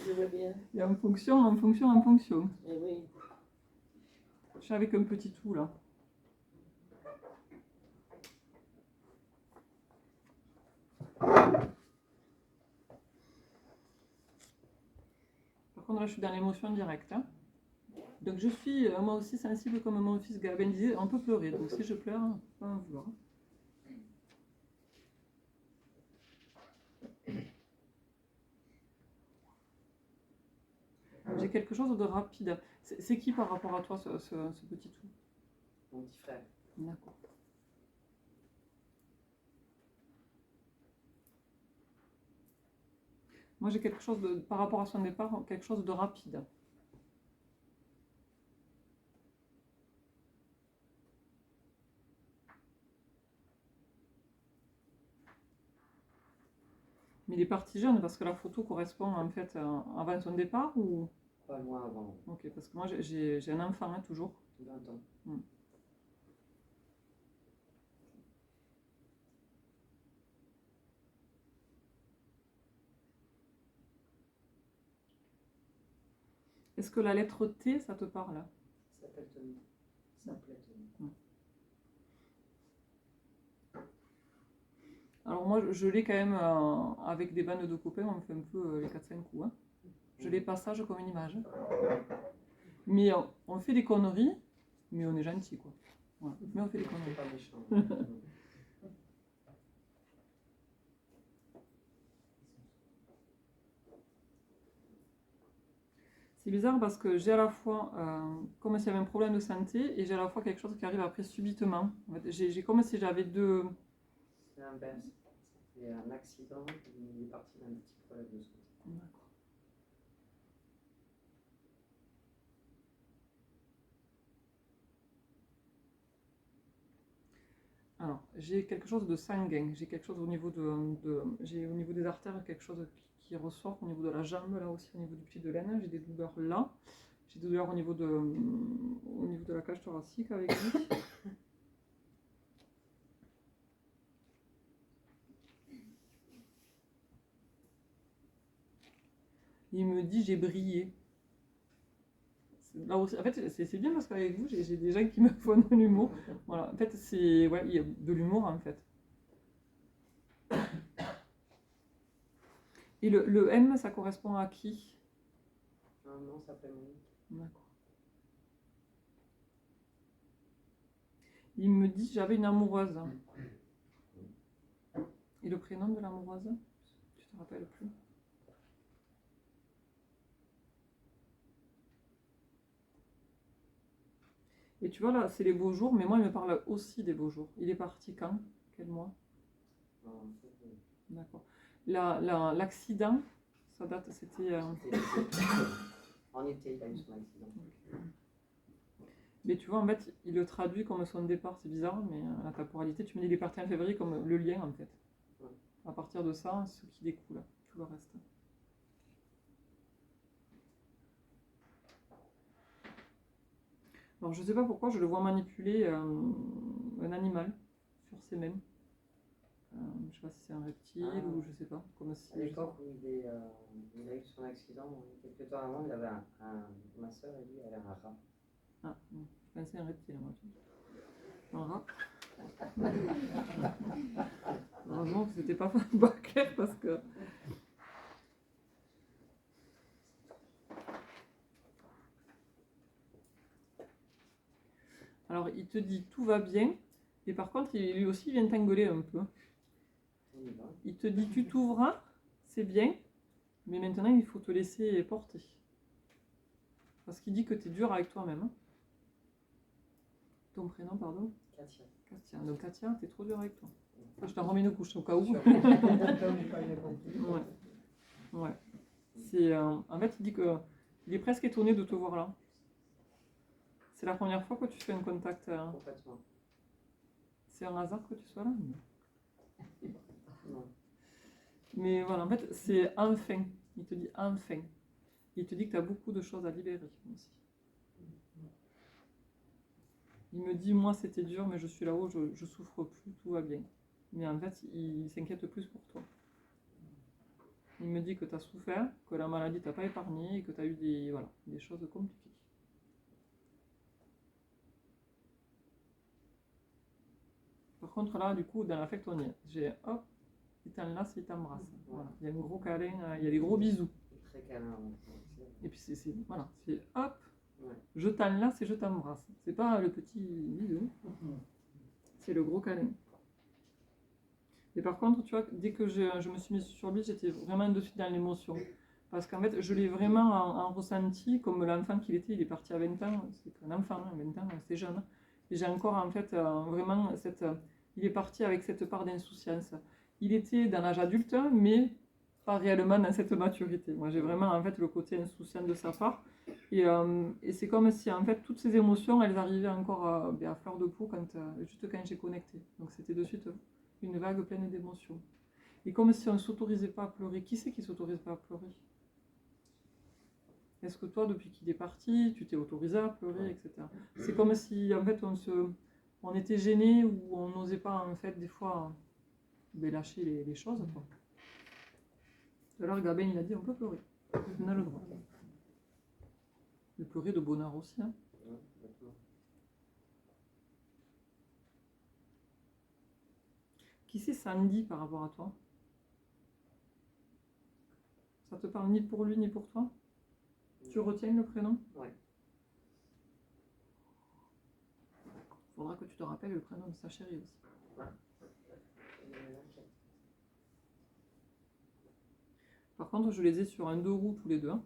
Je vois bien. Et en fonction. Eh oui. Je suis avec un petit tout là. Par contre là je suis dans l'émotion directe. Hein. Donc je suis moi aussi sensible comme mon fils Gabin disait, on peut pleurer. Donc si je pleure, on peut pas en vouloir. J'ai quelque chose de rapide. C'est qui par rapport à toi ce petit tout? Mon petit frère. D'accord. Moi j'ai quelque chose de, par rapport à son départ, quelque chose de rapide. Mais il est parti jeune parce que la photo correspond en fait avant son départ ou... Pas loin avant. Ok, parce que moi j'ai un enfant hein, toujours. 20 ans. Est-ce que la lettre T, ça te parle? Ça s'appelle Tony. Ça s'appelait Tony. Alors moi, je l'ai quand même avec des bandes de copains, on fait un peu les 4-5 coups. Hein. Je les passage comme une image. Mais on fait des conneries, mais on est gentil, quoi. Voilà. Mais on fait des conneries. C'est pas méchant. C'est bizarre parce que j'ai à la fois, comme s'il y avait un problème de santé, et j'ai à la fois quelque chose qui arrive après subitement. En fait, j'ai comme si j'avais deux... C'est l'inverse. C'est un accident, il est parti d'un petit problème de santé. D'accord. Alors, j'ai quelque chose de sanguin, j'ai quelque chose au niveau j'ai au niveau des artères quelque chose qui ressort au niveau de la jambe, là aussi au niveau du pied de l'aine, j'ai des douleurs là, j'ai des douleurs au niveau de la cage thoracique avec lui. Il me dit j'ai brillé. Là aussi, en fait, c'est bien parce qu'avec vous, j'ai des gens qui me font de l'humour. Voilà, en fait, ouais, il y a de l'humour en fait. Et le M, ça correspond à qui? Non, ça s'appelle Monique. D'accord. Il me dit j'avais une amoureuse. Et le prénom de l'amoureuse? Tu te rappelles plus? Et tu vois là, c'est les beaux jours, mais moi il me parle aussi des beaux jours. Il est parti quand? Quel mois? Non, D'accord. L'accident, ça date, c'était... En été, il a eu son accident. Mais tu vois, en fait, il le traduit comme son départ, c'est bizarre, mais la temporalité, tu me dis il est parti en février comme le lien en fait. Ouais. À partir de ça, ce qui découle, tout le reste. Alors je sais pas pourquoi je le vois manipuler un animal sur ses mains. Je sais pas si c'est un reptile ou je sais pas. Comme si, À l'époque où il a eu son accident, quelques temps avant, il avait ma soeur et lui, elle avait un rat. Ah, je pensais à un reptile, moi. Un rat. Heureusement que c'était pas clair parce que... Alors il te dit tout va bien, et par contre lui aussi vient t'engueuler un peu. Il te dit tu t'ouvras, c'est bien, mais maintenant il faut te laisser porter. Parce qu'il dit que tu es dur avec toi-même. Hein. Ton prénom, pardon? Katia. Katia. Donc Katia, t'es trop dur avec toi. Enfin, je t'en remets une couche au cas où. Ouais. Ouais. C'est, en fait, il dit que il est presque étonné de te voir là. C'est la première fois que tu fais un contact. Complètement. C'est un hasard que tu sois là? Non. Mais voilà, en fait, c'est enfin. Il te dit enfin. Il te dit que tu as beaucoup de choses à libérer aussi. Il me dit, moi c'était dur, mais je suis là-haut, je souffre plus, tout va bien. Mais en fait, il s'inquiète plus pour toi. Il me dit que tu as souffert, que la maladie t'a pas épargné et que tu as eu des choses compliquées. Par contre, là, du coup, dans l'affect, on y est. J'ai hop, il t'enlace, il t'embrasse. Voilà. Il y a un gros câlin, il y a des gros bisous. Très câlin. Et puis, voilà, c'est hop, Ouais. je t'enlace et je t'embrasse. C'est pas le petit bisou, c'est le gros câlin. Et par contre, tu vois, dès que je me suis mise sur lui, j'étais vraiment de suite dans l'émotion. Parce qu'en fait, je l'ai vraiment en ressenti comme l'enfant qu'il était. Il est parti à 20 ans, c'est un enfant, 20 ans, c'est jeune. Et j'ai encore en fait vraiment il est parti avec cette part d'insouciance. Il était dans l'âge adulte, mais pas réellement dans cette maturité. Moi, j'ai vraiment en fait le côté insouciant de sa part. Et c'est comme si en fait toutes ces émotions, elles arrivaient encore à fleur de peau juste quand j'ai connecté. Donc c'était de suite une vague pleine d'émotions. Et comme si on ne s'autorisait pas à pleurer. Qui c'est qui ne s'autorise pas à pleurer? Est-ce que toi, depuis qu'il est parti, tu t'es autorisé à pleurer, etc. C'est comme si en fait on était gêné ou on n'osait pas en fait des fois lâcher les choses. Quoi. Alors Gabin il a dit on peut pleurer, on a le droit. De pleurer de bonheur aussi. Hein. Qui c'est Sandy par rapport à toi? Ça te parle ni pour lui ni pour toi? Tu retiens le prénom? Ouais. Faudra que tu te rappelles le prénom de sa chérie aussi. Par contre, je les ai sur un 2 roues tous les deux. Hein.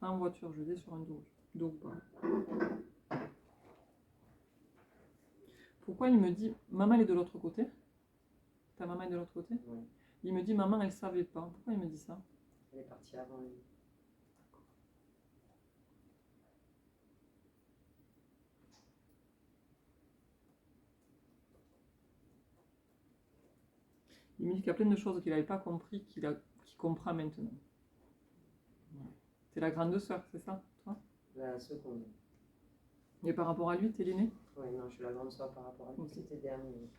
Pas en voiture, je les ai sur un 2 roues. 2 roues, pardon. Pourquoi il me dit maman elle est de l'autre côté? Ta maman est de l'autre côté? Oui. Il me dit maman elle savait pas. Pourquoi il me dit ça? Elle est partie avant lui. Il me dit qu'il y a plein de choses qu'il n'avait pas compris, qu'il comprend maintenant. Ouais. T'es la grande sœur, c'est ça, toi? La seconde. Et par rapport à lui, t'es l'aînée? Oui, non, je suis la grande sœur par rapport à lui. Ok. C'était dernier.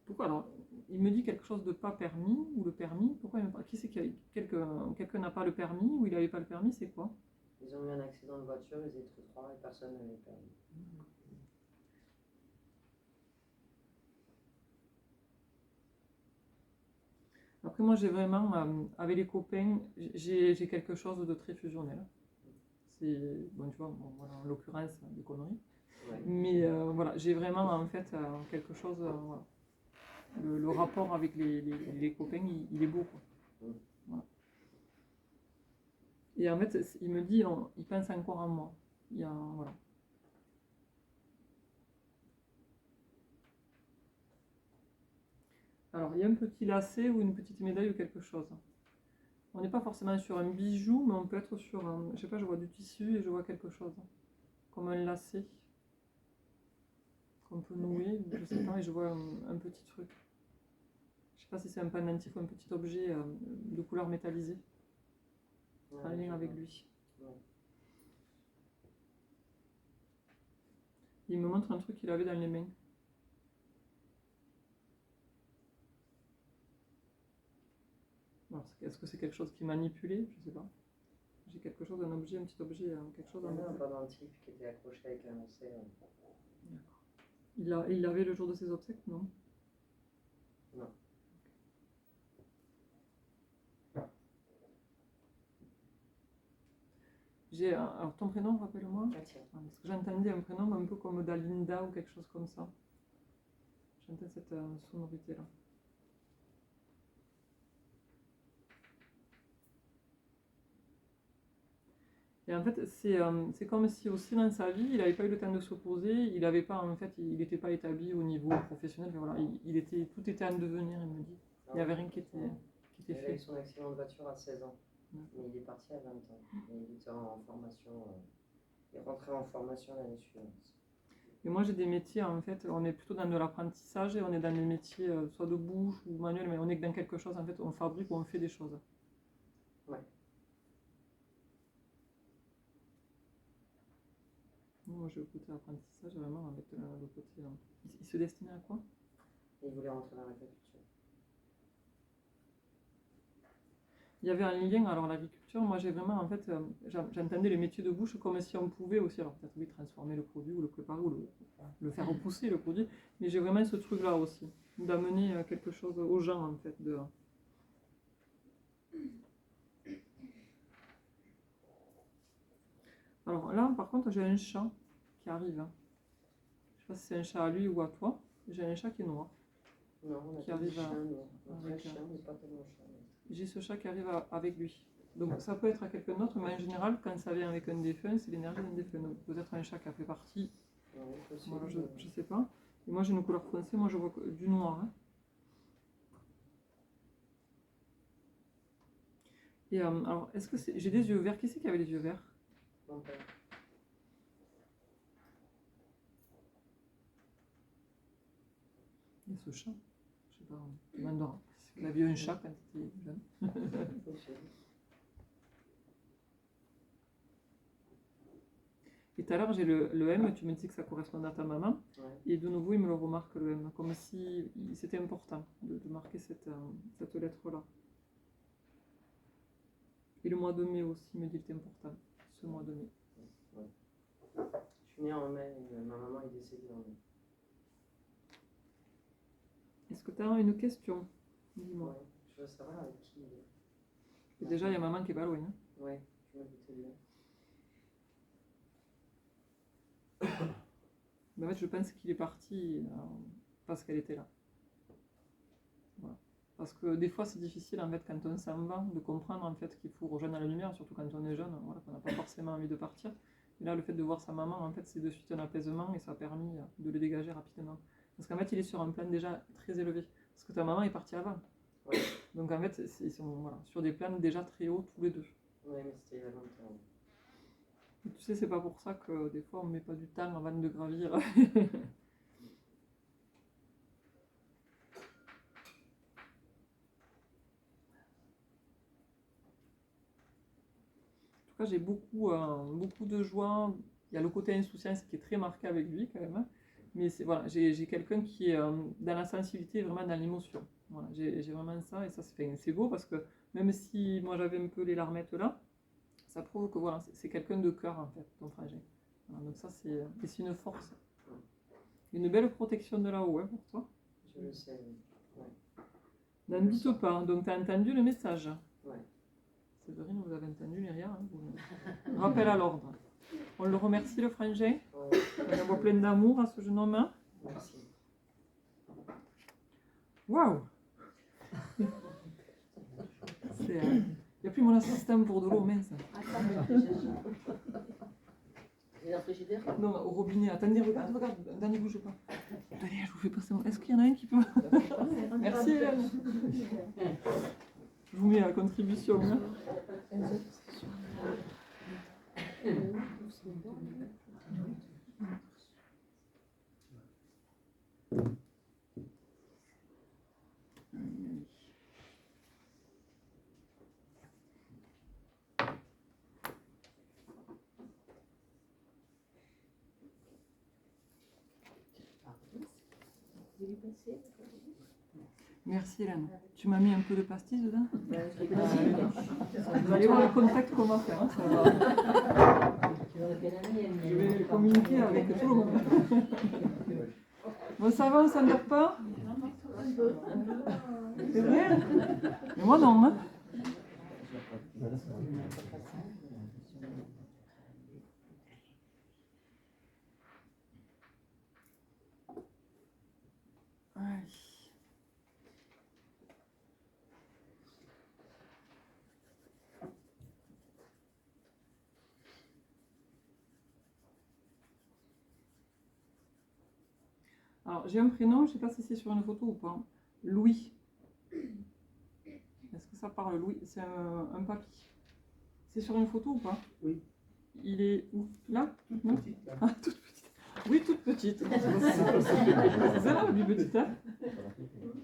Pourquoi alors? Il me dit quelque chose de pas permis ou le permis. Pourquoi il me parle? Qui c'est quelqu'un n'a pas le permis ou il n'avait pas le permis, c'est quoi? Ils ont eu un accident de voiture, ils étaient tous trois et personne n'avait le permis. Après moi j'ai vraiment, avec les copains, j'ai quelque chose de très fusionnel. C'est, bon tu vois, bon, voilà, en l'occurrence des conneries. Ouais. Mais voilà, j'ai vraiment en fait quelque chose, voilà. Le rapport avec les copains, il est beau quoi. Voilà. Et en fait, il me dit, il pense encore à moi. Il y a, voilà. Alors, il y a un petit lacet ou une petite médaille ou quelque chose. On n'est pas forcément sur un bijou, mais on peut être sur un, je sais pas, je vois du tissu et je vois quelque chose. Comme un lacet. Qu'on peut nouer, je sais pas, et je vois un petit truc. Je sais pas si c'est un pendentif ou un petit objet de couleur métallisée. En lien avec lui. Ouais. Il me montre un truc qu'il avait dans les mains. Est-ce que c'est quelque chose qui manipulait? Je sais pas. J'ai quelque chose, un objet, un petit objet, quelque chose Il y en avait un métal. pendentif qui était accroché avec un lacet. D'accord. Il l'avait le jour de ses obsèques, non? Non. Alors ton prénom, rappelle-moi? Katia. Parce que j'entendais un prénom un peu comme Dalinda ou quelque chose comme ça. J'entends cette sonorité-là. Et en fait, c'est comme si aussi dans sa vie, il n'avait pas eu le temps de se poser, il n'avait pas, en fait, il n'était pas établi au niveau professionnel, mais voilà, tout était en devenir, il me dit. Il n'y avait rien qui était Il a eu fait. son accident de voiture à 16 ans, Ouais. mais il est parti à 20 ans. Et il était en formation, il est rentré en formation l'année suivante. Et moi, j'ai des métiers, en fait, on est plutôt dans de l'apprentissage et on est dans des métiers soit de bouche ou manuel, mais on est dans quelque chose, en fait, on fabrique ou on fait des choses. Ouais. Moi, j'ai le côté apprentissage, vraiment, avec le côté... Il se destinait à quoi? Et il voulait rentrer dans l'agriculture. Il y avait un lien, alors l'agriculture, moi j'ai vraiment, en fait, j'entendais les métiers de bouche comme si on pouvait aussi, alors peut-être oui, transformer le produit ou le préparer ou le faire repousser le produit, mais j'ai vraiment ce truc-là aussi, d'amener quelque chose aux gens, en fait, de... Alors là, par contre, j'ai un chat qui arrive. Hein. Je sais pas si c'est un chat à lui ou à toi. J'ai un chat qui est noir. Non, on a Qui pas de arrive chien, à- nous. On a avec très chien, mais pas tellement chien. J'ai ce chat qui arrive avec lui. Donc ça peut être à quelqu'un d'autre, mais en général, quand ça vient avec un défunt, c'est l'énergie d'un défunt. Donc peut-être un chat qui a fait partie, Oui, possible. voilà, je sais pas. Et moi j'ai une couleur foncée, moi je vois du noir. Hein. Et alors, est-ce que j'ai des yeux verts? Qui c'est qui avait les yeux verts? Mon père. Il y a ce chat. Je sais pas, Mandora. Il a vu un chat quand il était jeune. Possible. Et tout à l'heure, j'ai le M, tu me dis que ça correspondait à ta maman. Ouais. Et de nouveau, il me le remarque, le M, comme si c'était important de marquer cette lettre-là. Et le mois de mai aussi, il me dit que c'était important, ce mois de mai. Je suis née en mai et ma maman est décédée en mai. Est-ce que tu as une question? Dis-moi. Ouais. Je veux savoir avec qui il est. Et déjà, il y a maman qui est pas loin. Hein. Ouais, je me doutais bien. Mais en fait, je pense qu'il est parti parce qu'elle était là. Voilà. Parce que des fois, c'est difficile en fait quand on s'en va de comprendre en fait qu'il faut rejoindre la lumière, surtout quand on est jeune, voilà, qu'on n'a pas forcément envie de partir. Et là, le fait de voir sa maman, en fait, c'est de suite un apaisement et ça a permis de le dégager rapidement. Parce qu'en fait, il est sur un plan déjà très élevé. Parce que ta maman est partie avant. Ouais. Donc en fait, ils sont voilà, sur des plans déjà très hauts tous les deux. Ouais, mais c'était il y a longtemps. Et tu sais, c'est pas pour ça que des fois on met pas du temps avant de gravir. En tout cas, j'ai beaucoup de joie. Il y a le côté insouciance qui est très marqué avec lui quand même. Mais c'est, voilà, j'ai quelqu'un qui est dans la sensibilité, vraiment dans l'émotion. Voilà, j'ai vraiment ça et ça c'est beau parce que même si moi j'avais un peu les larmettes là, ça prouve que voilà, c'est quelqu'un de cœur en fait, ton frangin. Voilà, donc ça c'est une force. Une belle protection de là-haut hein, pour toi. Je le sais. Ouais. N'en doute pas, donc tu as entendu le message. Ouais. Séverine, vous avez entendu Myria hein, rappel à l'ordre. On le remercie le frangin. Ouais. On envoie plein d'amour à ce jeune homme. Merci. Waouh. Il n'y a plus mon assistant pour de l'eau, mince. Et dans le frigidaire? Non, au robinet. Attendez, regarde, Dani, bouge pas. Attendez, je vous fais passer. Est-ce qu'il y en a un qui peut. Merci Hélène. Je vous mets à contribution. Hein. Merci Hélène. Tu m'as mis un peu de pastis dedans? Vous allez voir le contact qu'on va faire. Hein, ça va. Je vais communiquer avec tout le monde. Bon, ça va, on s'endort pas? C'est vrai? Mais moi non. Hein. Allez. Alors, j'ai un prénom, je ne sais pas si c'est sur une photo ou pas. Louis. Est-ce que ça parle, Louis? C'est un papy. C'est sur une photo ou pas? Oui. Il est où? Là? Toute Non petite, là. Ah, toute petite. Oui, toute petite. C'est ça, la plus petite. Hein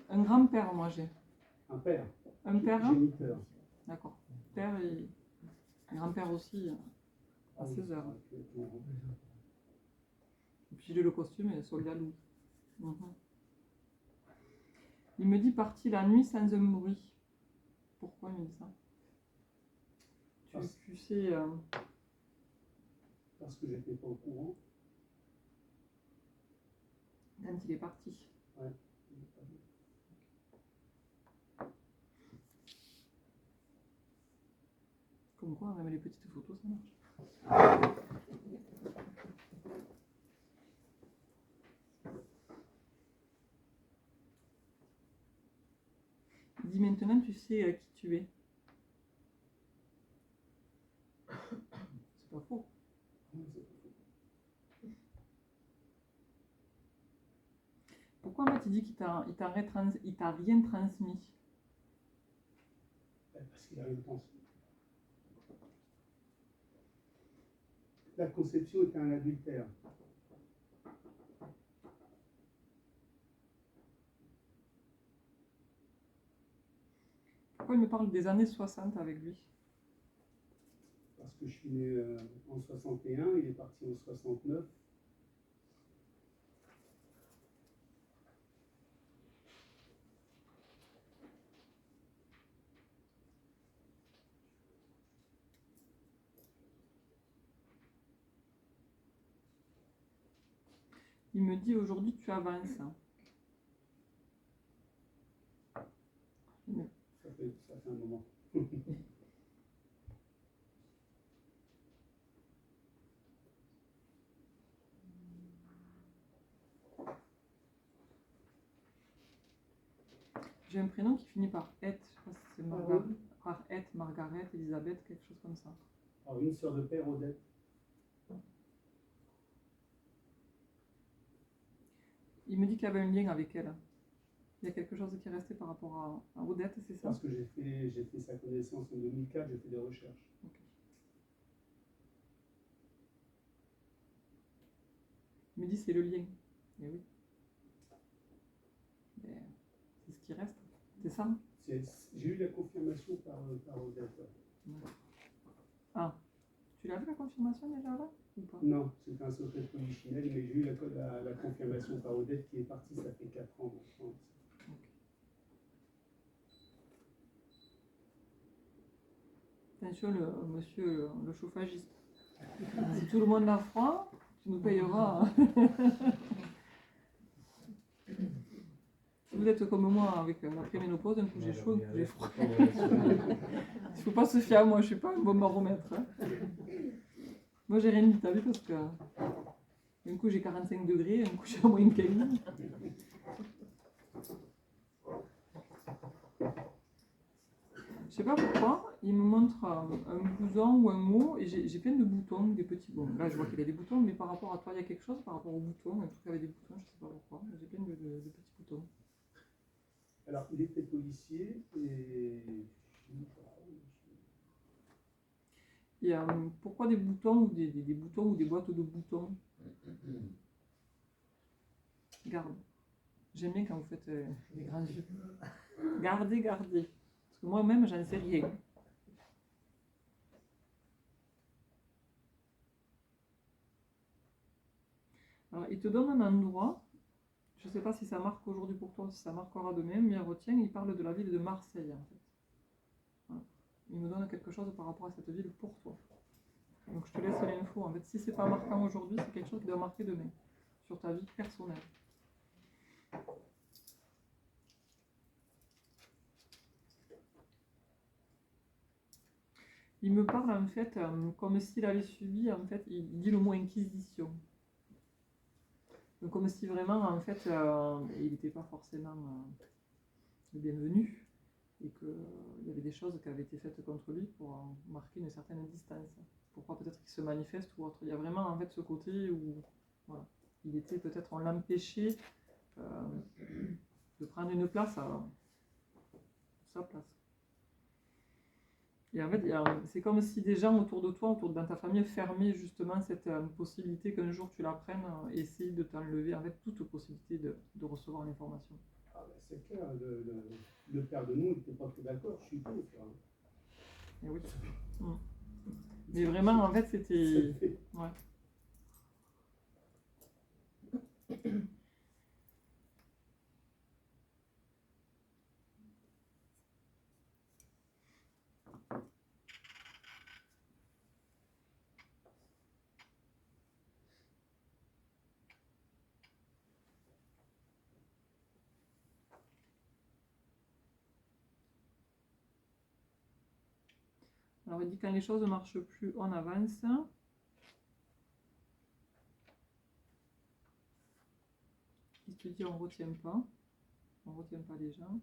un grand-père, moi, j'ai. Un père. Un père? Hein Géniteur. D'accord. Père et grand-père aussi, à 16 heures. Et puis, il est le costume et soldat Louis. Il me dit parti la nuit sans un bruit. Pourquoi il me dit ça? Tu sais. Parce que j'étais pas au courant. Quand il est parti. Ouais. Comme quoi, même les petites photos, ça marche. Dis maintenant, tu sais qui tu es. C'est pas faux. Pourquoi en fait il dit qu'il t'a rien transmis? Parce qu'il a rien transmis. La conception était un adultère. Pourquoi il me parle des années 60 avec lui? Parce que je suis né en 61, il est parti en 69. Il me dit aujourd'hui tu avances. Ça fait un moment. J'ai un prénom qui finit par Et, je sais pas si c'est par Et, Margaret, Elisabeth, quelque chose comme ça. Alors, une sœur de père, Odette. Il me dit qu'il y avait un lien avec elle. Il y a quelque chose qui est resté par rapport à Odette, c'est ça? Parce que j'ai fait sa connaissance en 2004, j'ai fait des recherches. Okay. Il me dit c'est le lien. Et oui. Mais c'est ce qui reste. C'est ça? J'ai eu la confirmation par Odette. Ah, tu l'as vu la confirmation déjà là ou pas? Non, c'est un secret de polichinelle, mais j'ai eu la confirmation par Odette qui est partie, ça fait 4 ans en France. Okay. Attention, monsieur le chauffagiste. Si tout le monde a froid, tu nous payeras. Si vous êtes comme moi avec la préménopause, un coup j'ai chaud, un coup j'ai froid. Il ne faut pas se fier à moi, je ne suis pas un bon baromètre. Hein. Moi j'ai rien dit, t'as vu, parce que un coup j'ai 45 degrés, un coup j'ai moins 15. Je sais pas pourquoi, il me montre un blouson ou un mot et j'ai plein de boutons, des petits boutons. Là je vois qu'il a des boutons, mais par rapport à toi il y a quelque chose par rapport aux boutons, un truc avec des boutons, je sais pas pourquoi, j'ai plein de petits boutons. Alors il était policier et... Et pourquoi des boutons ou des boutons ou des boîtes de boutons? Garde. J'aime bien quand vous faites des grands yeux. Gardez. Parce que moi-même, j'en sais rien. Alors, il te donne un endroit. Je ne sais pas si ça marque aujourd'hui pour toi, si ça marquera demain, mais il retient, il parle de la ville de Marseille, en fait. Voilà. Il me donne quelque chose par rapport à cette ville pour toi. Donc, je te laisse l'info. En fait, si c'est pas marquant aujourd'hui, c'est quelque chose qui doit marquer demain, sur ta vie personnelle. Il me parle en fait comme s'il avait subi, en fait, il dit le mot inquisition. Donc comme si vraiment, en fait, il n'était pas forcément le bienvenu et qu'il y avait des choses qui avaient été faites contre lui pour marquer une certaine distance. Pourquoi peut-être qu'il se manifeste ou autre. Il y a vraiment en fait ce côté où voilà, il était peut-être, on l'empêchait de prendre une place à sa place. Et en fait, c'est comme si des gens autour de toi, autour de ta famille, fermaient justement cette possibilité qu'un jour tu l'apprennes et essayent de t'enlever en fait toute possibilité de recevoir l'information. Ah ben c'est clair, le père de nous n'était pas tout d'accord, je suppose. Et oui. Mais vraiment, en fait, c'était... Ouais. Alors il dit quand les choses ne marchent plus, on avance. Il te dit on ne retient pas les gens.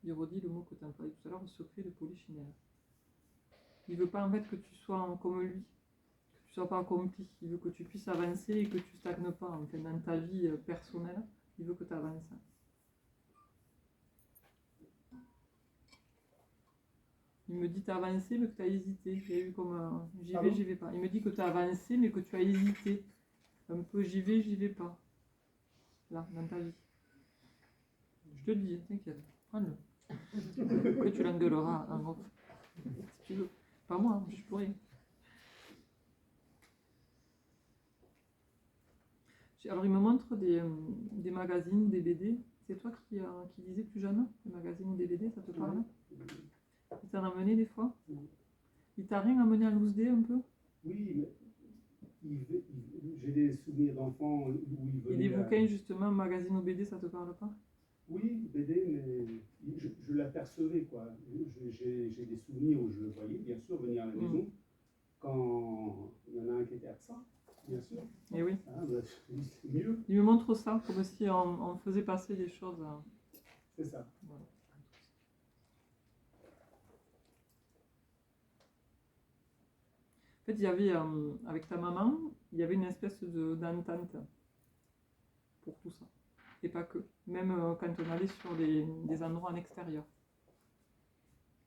Il redit le mot que tu as employé tout à l'heure, le secret de Polichinelle. Il ne veut pas en fait que tu sois comme lui, que tu ne sois pas accompli. Il veut que tu puisses avancer et que tu ne stagnes pas en fait, dans ta vie personnelle. Il veut que tu avances. Il me dit tu as avancé mais que tu as hésité. Il y a eu comme j'y vais pas. Il me dit que tu as avancé mais que tu as hésité. Un peu j'y vais pas. Là, dans ta vie. Je te le dis, t'inquiète. Prends-le. Après tu l'engueuleras en off. Si tu veux. Pas moi, je peux rien. Alors il me montre des magazines, des BD. C'est toi qui disais plus jeune, des magazines ou des BD, ça te parle? Il t'en a amené des fois? Non. Il t'a rien amené à loose day un peu? Oui, mais j'ai des souvenirs d'enfants où il Et venait. des bouquins, justement, magazine ou BD, ça te parle pas? Oui, BD, mais je l'apercevais, quoi. J'ai des souvenirs où je le voyais, bien sûr, venir à la maison, quand il y en a un qui était absent, bien sûr. Et oui. Ah, bah, c'est mieux, Il me montre ça, comme si on faisait passer des choses. c'est ça. Voilà. En fait, il y avait, avec ta maman, il y avait une espèce d'entente pour tout ça. Et pas que. Même quand on allait sur des endroits en extérieur.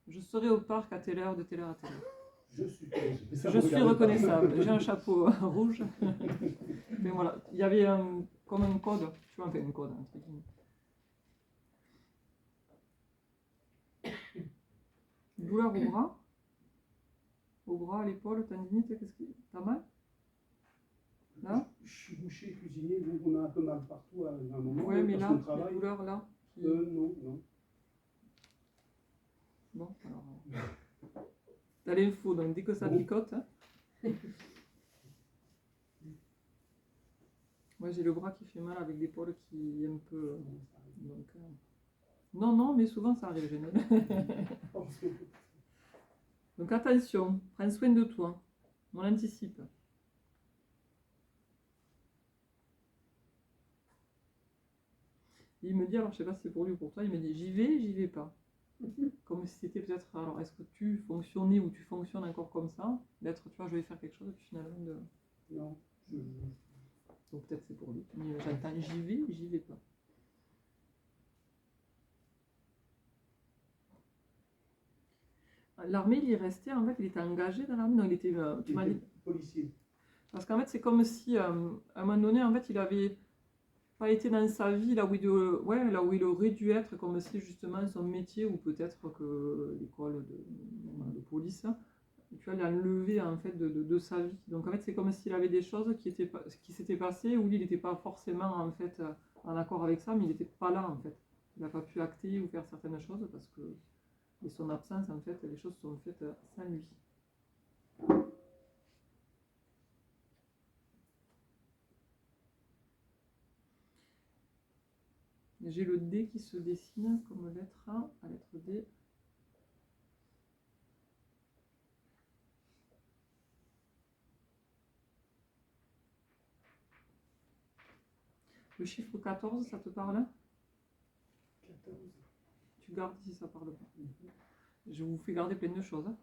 Je serai au parc à telle heure, de telle heure à telle heure. Je suis reconnaissable. J'ai un chapeau rouge. Mais voilà, il y avait comme un code, tu vois, enfin un code, entre guillemets. Douleur au bras, à l'épaule, tendinite, qu'est-ce qui... T'as mal? Là? Je suis boucher, cuisinier, donc on a un peu mal partout à un moment. Ouais, mais là, qu'on travaille. les douleurs là qui... Non. Bon, alors... T'as l'info, donc dès que ça picote... Hein. Moi, j'ai le bras qui fait mal avec l'épaule qui est un peu... Donc, non, mais souvent ça arrive, Genève. Donc attention, prends soin de toi. On anticipe. Il me dit, alors je sais pas si c'est pour lui ou pour toi, il me dit j'y vais pas. Comme si c'était peut-être, alors est-ce que tu fonctionnais ou tu fonctionnes encore comme ça, d'être, tu vois, je vais faire quelque chose et puis finalement de... Non, Donc peut-être c'est pour lui. Mais j'entends j'y vais pas. L'armée, il est resté, en fait, il était engagé dans l'armée. Non, il était, tu m'as dit... policier. Parce qu'en fait, c'est comme si, à un moment donné, en fait, il avait pas été dans sa vie là où il aurait dû être, comme si justement son métier, ou peut-être que l'école de police, tu vois, l'a enlevé en fait de sa vie. Donc en fait, c'est comme s'il avait des choses qui s'étaient passées où il n'était pas forcément en fait en accord avec ça, mais il n'était pas là en fait. Il n'a pas pu acter ou faire certaines choses parce que et son absence, en fait, les choses sont faites sans lui. J'ai le D qui se dessine comme lettre A, à lettre D. Le chiffre 14, ça te parle? 14. Tu gardes si ça parle pas. Je vous fais garder plein de choses. Hein.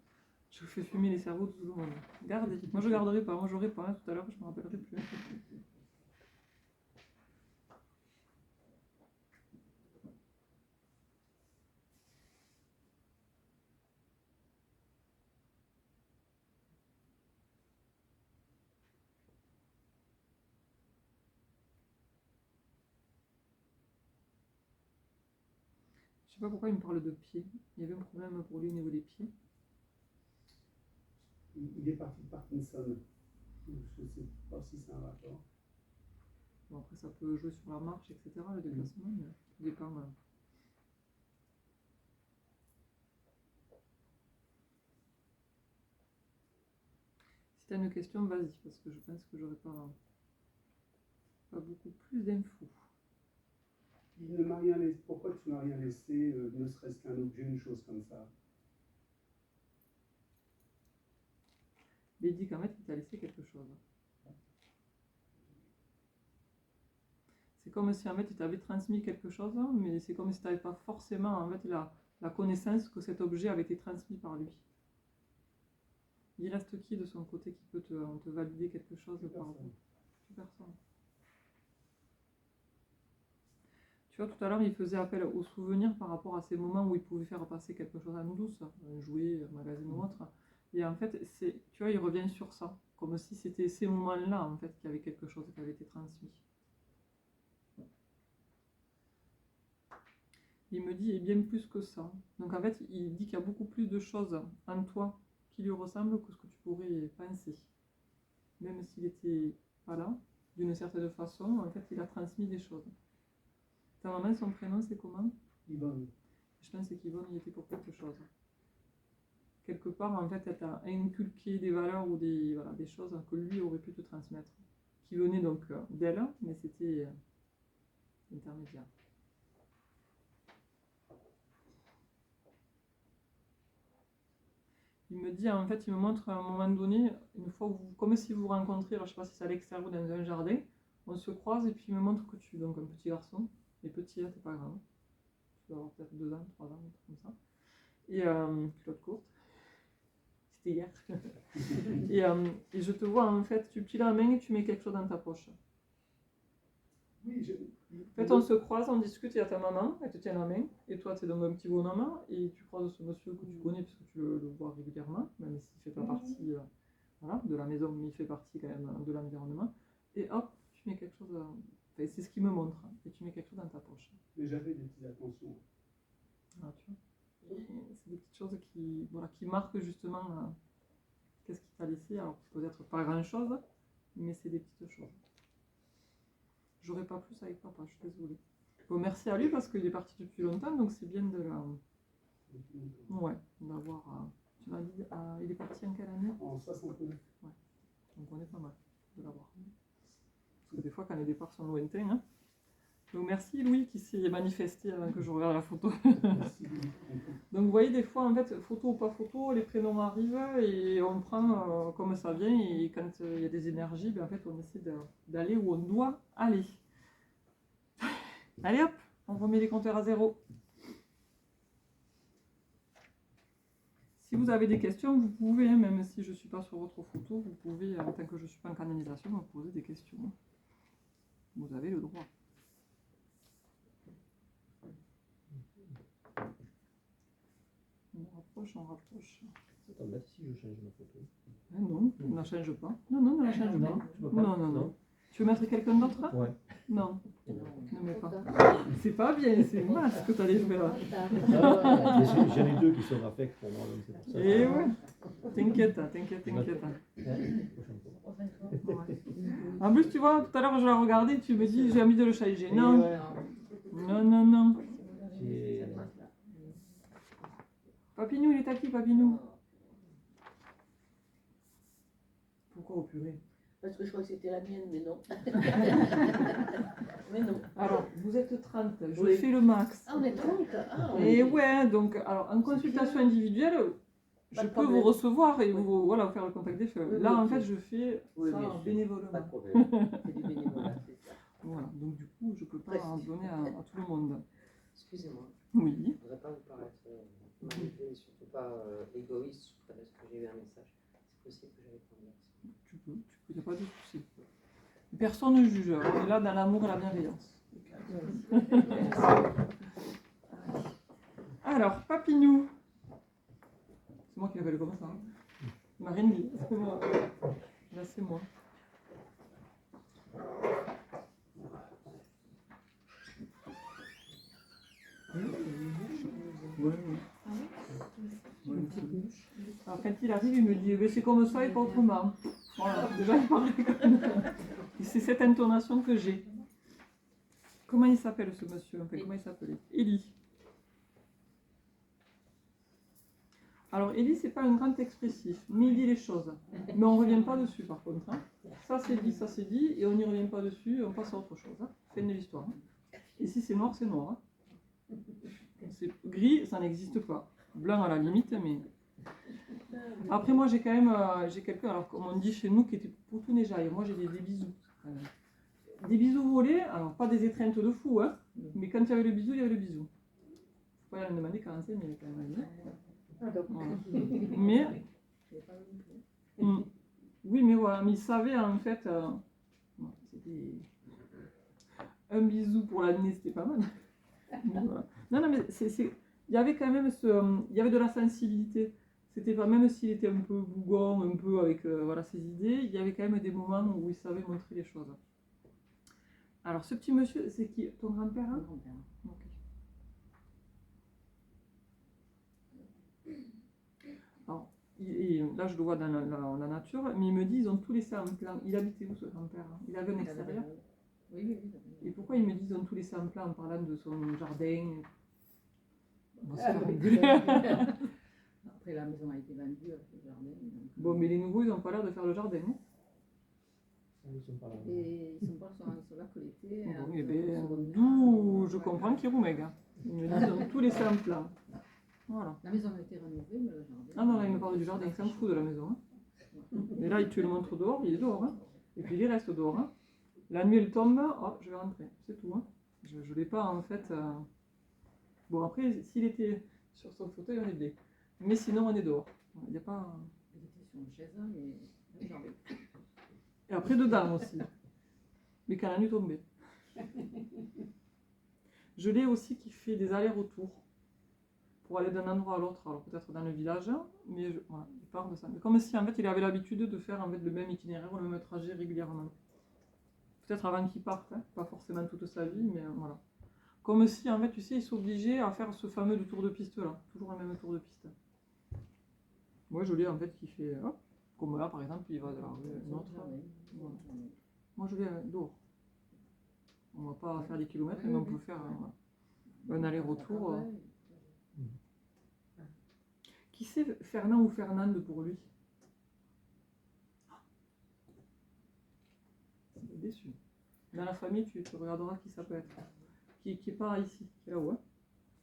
Je vous fais fumer les cerveaux de tout le monde. Gardez. Moi je garderai pas, moi j'aurai pas. Hein. Tout à l'heure je me rappellerai plus. Je sais pas pourquoi il me parle de pieds. Il y avait un problème pour lui au niveau des pieds. Il est parti de Parkinson. Je ne sais pas si c'est un rapport. Bon, après ça peut jouer sur la marche, etc. Le déplacement, mais tout dépend. Si tu as une question, vas-y, parce que je pense que j'aurai pas beaucoup plus d'infos. Il ne m'a rien laissé. Pourquoi tu n'as rien laissé, ne serait-ce qu'un objet, une chose comme ça? Mais il dit qu'en fait, il t'a laissé quelque chose. C'est comme si en fait, il t'avait transmis quelque chose, mais c'est comme si tu n'avais pas forcément en fait, la connaissance que cet objet avait été transmis par lui. Il reste qui de son côté qui peut te valider quelque chose par rapport? Plus personne. Tu vois, tout à l'heure, il faisait appel aux souvenirs par rapport à ces moments où il pouvait faire passer quelque chose en douce, un jouet, un magazine ou autre. Et en fait, tu vois, il revient sur ça, comme si c'était ces moments-là, en fait, qu'il y avait quelque chose qui avait été transmis. Il me dit, et bien plus que ça. Donc en fait, il dit qu'il y a beaucoup plus de choses en toi qui lui ressemblent que ce que tu pourrais penser. Même s'il n'était pas là, d'une certaine façon, en fait, il a transmis des choses. Ta maman, son prénom, c'est comment? Yvonne. Je pense qu'Yvonne y était pour quelque chose. quelque part, en fait, elle t'a inculqué des valeurs ou des choses que lui aurait pu te transmettre, qui venaient donc d'elle, mais c'était intermédiaire. Il me dit, en fait, il me montre à un moment donné, une fois, comme si vous vous rencontrez, alors je sais pas si c'est à l'extérieur ou dans un jardin, on se croise et puis il me montre que tu es donc un petit garçon, et petit, hein, t'es pas grand, tu dois avoir peut-être 2 ans, 3 ans, un truc comme ça, et culotte courte, c'était hier, et je te vois, en fait, tu plies la main et tu mets quelque chose dans ta poche. Oui, En fait, on se croise, on discute, il y a ta maman, elle te tient la main, et toi, tu es donc un petit bonhomme, et tu croises ce monsieur que tu connais, puisque tu le vois régulièrement, même s'il ne fait pas partie de la maison, mais il fait partie quand même de l'environnement, et hop, tu mets quelque chose, enfin, c'est ce qu'il me montre, et tu mets quelque chose dans ta poche. Mais j'avais des petites attentions. Ah, tu vois. C'est des petites choses qui marquent justement qu'est-ce qu'il t'a laissé, alors peut-être pas grand-chose, mais c'est des petites choses. J'aurais pas plus avec papa, je suis désolée. Bon, merci à lui parce qu'il est parti depuis longtemps, donc c'est bien de d'avoir. Tu m'as dit, il est parti en quelle année? En 69. Ouais, donc on est pas mal de l'avoir. Parce que des fois, quand les départs sont lointains. Hein. Donc merci Louis qui s'est manifesté avant que je regarde la photo. Donc vous voyez, des fois, en fait, photo ou pas photo, les prénoms arrivent et on prend comme ça vient. Et quand il y a des énergies, ben, en fait, on essaie d'aller où on doit aller. Allez hop, on remet les compteurs à 0. Si vous avez des questions, vous pouvez, même si je ne suis pas sur votre photo, vous pouvez, tant que je ne suis pas en canalisation, me poser des questions. Vous avez le droit. On rapproche. Ça t'embête si je change ma photo? Non, ne la change pas. Non, ne la change pas. Non. Tu veux mettre quelqu'un d'autre? Ouais. Non, ne mets pas. C'est pas bien, c'est mal ce que tu allais faire là. J'en ai 2 qui sont affects pour moi, donc c'est pour ça. Et ouais, t'inquiète. Ouais. En plus, tu vois, tout à l'heure je la regardais, tu me dis j'ai envie de le changer. Non. Non. Papinou, il est à qui, Papinou? Pourquoi au purée? Parce que je crois que c'était la mienne, mais non. Mais non. Alors, vous êtes 30, je fais le max. Ah, on est 30. Et ouais, donc, alors, en consultation individuelle, je peux vous recevoir et vous faire le contact des feux. Là, en fait, je fais ça bénévolement. Pas de problème. C'est du bénévolat, c'est ça. Voilà, donc du coup, je ne peux pas en donner à tout le monde. Excusez-moi. Oui. Je ne voudrais pas vous paraître manipulé et surtout pas égoïste parce que j'ai eu un message. C'est possible que j'avais pas de Tu peux, il n'y a pas de souci. Personne ne juge, on est là dans l'amour et la bienveillance. Alors, Papinou. C'est moi qui l'appelle comme ça. Il m'a rien dit. C'est moi. Là, c'est moi. Alors quand il arrive, il me dit c'est comme ça et pas autrement. Voilà, déjà il parle comme ça. C'est cette intonation que j'ai. Comment il s'appelle ce monsieur? Enfin, comment il s'appelait? Élie. Alors Élie, c'est pas un grand expressif, mais il dit les choses. Mais on ne revient pas dessus par contre. Hein. Ça c'est dit, et on n'y revient pas dessus, on passe à autre chose. Hein. Fin de l'histoire. Hein. Et si c'est noir, c'est noir. Hein. C'est gris, ça n'existe pas. Blanc à la limite, mais... Après moi j'ai quand même, j'ai quelqu'un, alors comme on dit chez nous, qui était pour tout neigeaille. Moi j'ai des bisous. Des bisous volés, alors pas des étreintes de fou, hein, mais quand il y avait le bisou, il y avait le bisou. Faut pas lui demander 45, mais il y avait quand même voilà. Mais... oui, mais voilà, mais il savait en fait... c'était... Un bisou pour l'année, c'était pas mal. Voilà. Non, mais il y avait quand même il y avait de la sensibilité. C'était pas, même s'il était un peu bougon, un peu avec ses idées, il y avait quand même des moments où il savait montrer les choses. Alors, ce petit monsieur, c'est qui? Ton grand-père? Hein? Mon grand-père. Okay. Alors, là, je le vois dans la nature, mais il me dit ils ont tout laissé en plan. Il habitait où ce grand-père? Il avait un extérieur? Oui. Et pourquoi il me dit ils ont tout laissé en plan en parlant de son jardin? On va se faire engueuler. Après, la maison a été vendue avec le jardin. Donc, Bon, mais les nouveaux, ils n'ont pas l'air de faire le jardin, non? Ils sont pas là. et ils sont pas sur là que l'été. Bon, avec, eh ben, seconde d'où main, je ouais. comprends qu'ils roumèguent. Hein. Ils me disent dans tous les plans. Voilà. La maison a été rénovée, mais le jardin. Ah non, là, il me parle du jardin, il s'en fout de la maison. Hein. Et là, tu le montres dehors, il est dehors. Hein. Et puis il reste dehors. Hein. La nuit, elle tombe, oh, je vais rentrer. C'est tout. Hein. Je ne l'ai pas, en fait. Bon, après, s'il était sur son fauteuil, on est bien. Mais sinon, on est dehors. Il n'y a pas. Il était sur une chaise et le jardin. Et après, dedans aussi. Mais quand la nuit tombait. Je l'ai aussi qui fait des allers-retours pour aller d'un endroit à l'autre. Alors peut-être dans le village, mais voilà, il part de ça. Mais comme si en fait il avait l'habitude de faire en fait, le même itinéraire ou le même trajet régulièrement. Peut-être avant qu'il parte, hein, pas forcément toute sa vie, mais voilà. Comme si en fait, tu sais, il s'obligeait à faire ce fameux tour de piste là, toujours le même tour de piste. Moi je l'ai en fait qui fait, hop, comme là par exemple, il va de la rue à une autre. Voilà. Moi je l'ai dehors. On va pas faire des kilomètres, mais on peut faire un aller-retour. Qui c'est Fernand ou Fernande pour lui? C'est déçu. Dans la famille, tu regarderas qui ça peut être. Qui est pas ici, qui est là-haut. Hein.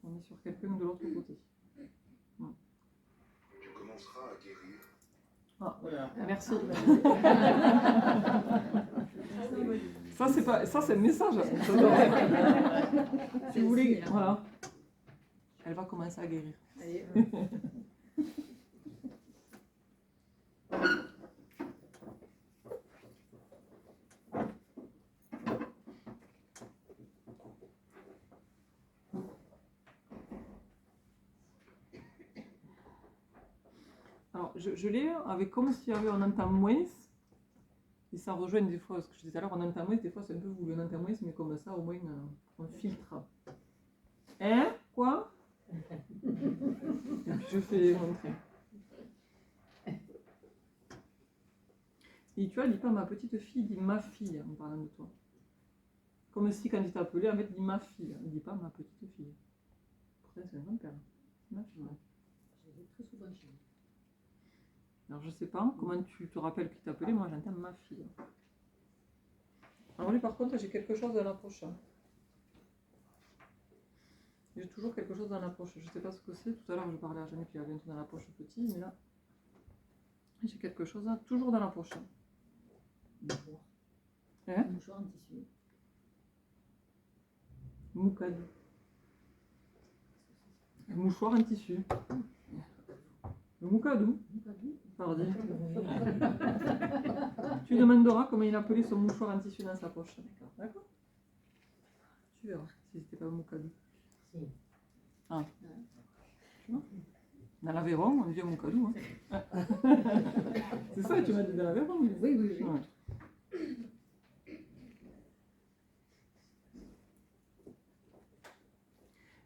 On est sur quelqu'un de l'autre côté. Ouais. Tu commenceras à guérir. Ah, voilà. Merci. Ça c'est le message. Tu voulais, voilà. Elle va commencer à guérir. Allez, Alors, je l'ai avec comme s'il y avait un entend moins. Et ça rejoint des fois ce que je disais tout à l'heure, on entend moins, des fois c'est un peu voulu, on entend moins, mais comme ça au moins on filtre. Hein? Quoi? Et puis je fais montrer. Et tu vois, il dit pas ma petite fille, il dit ma fille en parlant de toi. Comme si quand il t'appelait, en fait, il dit ma fille, il dit pas ma petite fille. Pourtant c'est un grand-père. Ma fille. je l'ai très souvent chez moi. Alors je sais pas comment tu te rappelles qui t'appelait, moi j'entends ma fille. Alors lui par contre j'ai quelque chose dans l'approche. J'ai toujours quelque chose dans l'approche. Je sais pas ce que c'est. Tout à l'heure je parlais à Jeanne qui avait un truc dans l'approche petit, mais là j'ai quelque chose toujours dans l'approche. Mouchoir. Hein? Mouchoir en tissu. Moukadou. Un mouchoir en tissu. Le moukadou. Pardon. Tu demanderas comment il appelait son mouchoir en tissu dans sa poche. D'accord. Tu verras si c'était pas un moukadou. Si. Ah. Tu vois? Dans l'Aveyron, on dit un moukadou. Hein. C'est ça, tu m'as dit dans l'Aveyron? Oui, oui, oui. Ouais.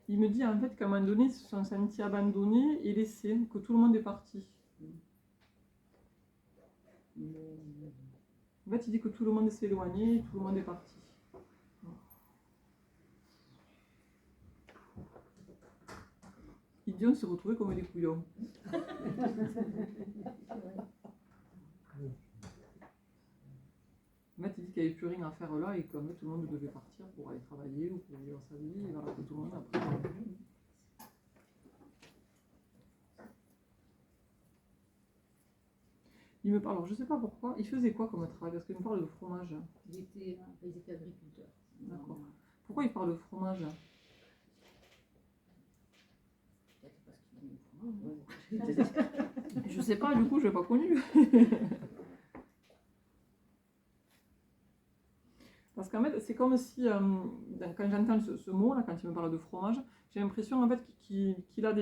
Il me dit en fait qu'à un moment donné, ils se sont sentis abandonnés et laissés, que tout le monde est parti. En fait, il dit que tout le monde s'est éloigné, tout le monde est parti. Il dit on s'est retrouvés comme des couillons. En fait, il dit qu'il n'y avait plus rien à faire là et que tout le monde devait partir pour aller travailler ou pour vivre sa vie. Et voilà, que tout le monde après. Il me parle, alors je sais pas pourquoi, il faisait quoi comme travail? Parce qu'il me parle de fromage. Ils étaient agriculteurs. D'accord. Pourquoi il parle de fromage? Peut-être parce qu'ils aiment le fromage. Je sais pas, du coup, je l'ai pas connu. Parce qu'en fait, c'est comme si, quand j'entends ce mot-là, quand il me parle de fromage, j'ai l'impression en fait qu'il a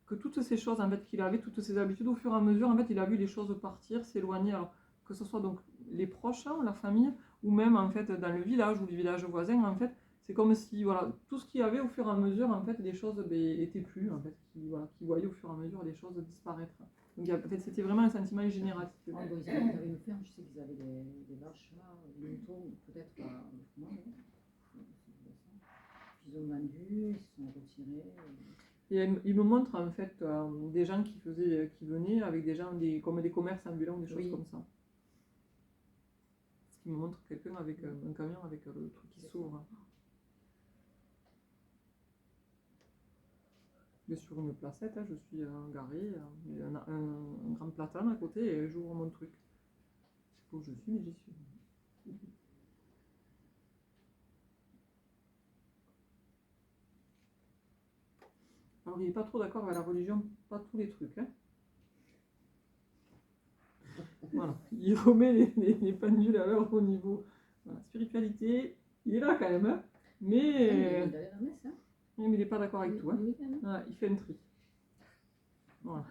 que toutes ces choses en fait qu'il avait, toutes ces habitudes, au fur et à mesure, en fait, il a vu les choses partir, s'éloigner, alors que ce soit donc les proches, la famille, ou même en fait dans le village ou les villages voisins, en fait, c'est comme si voilà, tout ce qu'il y avait au fur et à mesure, en fait, les choses étaient plus, en fait, qu'il voyait au fur et à mesure les choses disparaître. Donc en fait, c'était vraiment un sentiment général. Si tu veux. Ah, bon, ils avaient une ferme, je sais qu'ils avaient des vaches là, des moutons, peut-être le fromage. Puis ils ont vendu, ils se sont retirés. Et il me montre en fait des gens qui venaient avec des gens, comme des commerces ambulants, des choses Oui. comme ça. Parce qu'il me montre quelqu'un avec un camion avec le truc qui s'ouvre. Je suis sur une placette, hein, je suis garée, il y a un grand platane à côté et j'ouvre mon truc. Je sais pas où je suis, mais j'y suis. Alors, il n'est pas trop d'accord avec la religion, pas tous les trucs. Hein. Voilà. Il remet les pendules à l'heure au niveau spiritualité. Il est là quand même, hein. Mais Il est à la messe, hein. il n'est pas d'accord avec tout. Hein. Le week-end, hein. Voilà, il fait un tri. Voilà.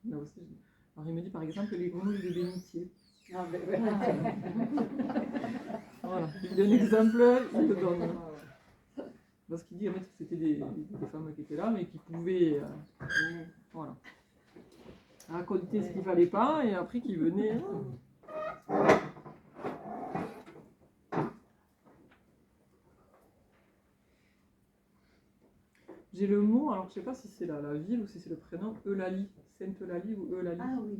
Là aussi, alors, il me dit par exemple les grenouilles de bénitier. Ah, ben, ouais. Voilà. Il donne un exemple, il le donne. Parce qu'il dit en fait, que c'était des femmes qui étaient là, mais qui pouvaient voilà, raconter ce qu'il fallait pas, et après qui venaient. J'ai le mot, alors je sais pas si c'est la ville ou si c'est le prénom, Eulalie, Sainte Eulalie ou Eulalie. Ah oui.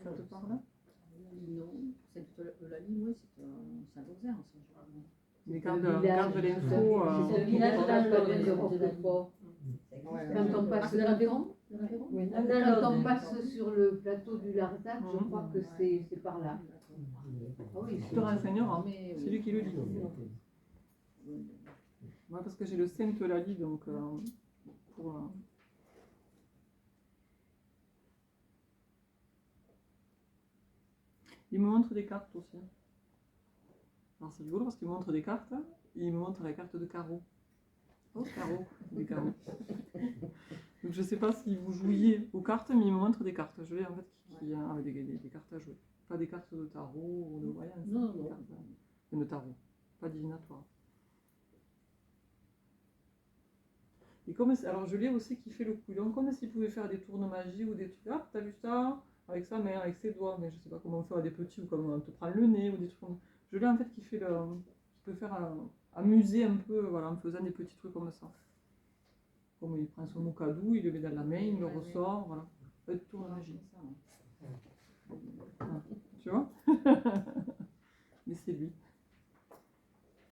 Ça te parle? Non, c'est Eulalie, oui, c'est Saint-Nazaire, ça, je crois. Mais garde l'info. C'est le village de Roquefort. Quand on passe de l'Aveyron, Oui. Quand on passe sur le plateau du Larzac, je crois que c'est par là. Ah oui, Je te renseignerai, mais c'est lui qui le dit. Ouais, parce que j'ai le Sainte Eulalie, donc pour. Il me montre des cartes aussi. Alors c'est rigolo parce qu'il me montre des cartes et il me montre la carte de carreau. Oh, carreau, des carreaux. Donc je sais pas si vous jouiez aux cartes, mais il me montre des cartes. Je l'ai en fait avec des cartes à jouer. Pas des cartes de tarot ou de voyance. Non. Des cartes de tarot, pas divinatoire. Et comme, alors je l'ai aussi qui fait le couillon, comme s'il pouvait faire des tours de magie ou des trucs. Ah, t'as vu ça? Avec sa main, avec ses doigts, mais je sais pas comment faire des petits ou comment on te prend le nez ou des trucs comme ça. Je l'ai en fait qui peut faire amuser un peu, voilà, en faisant des petits trucs comme ça. Comme il prend son moucadou, il le met dans la main, il le ressort, voilà. Un tour de magie. Voilà. Tu vois?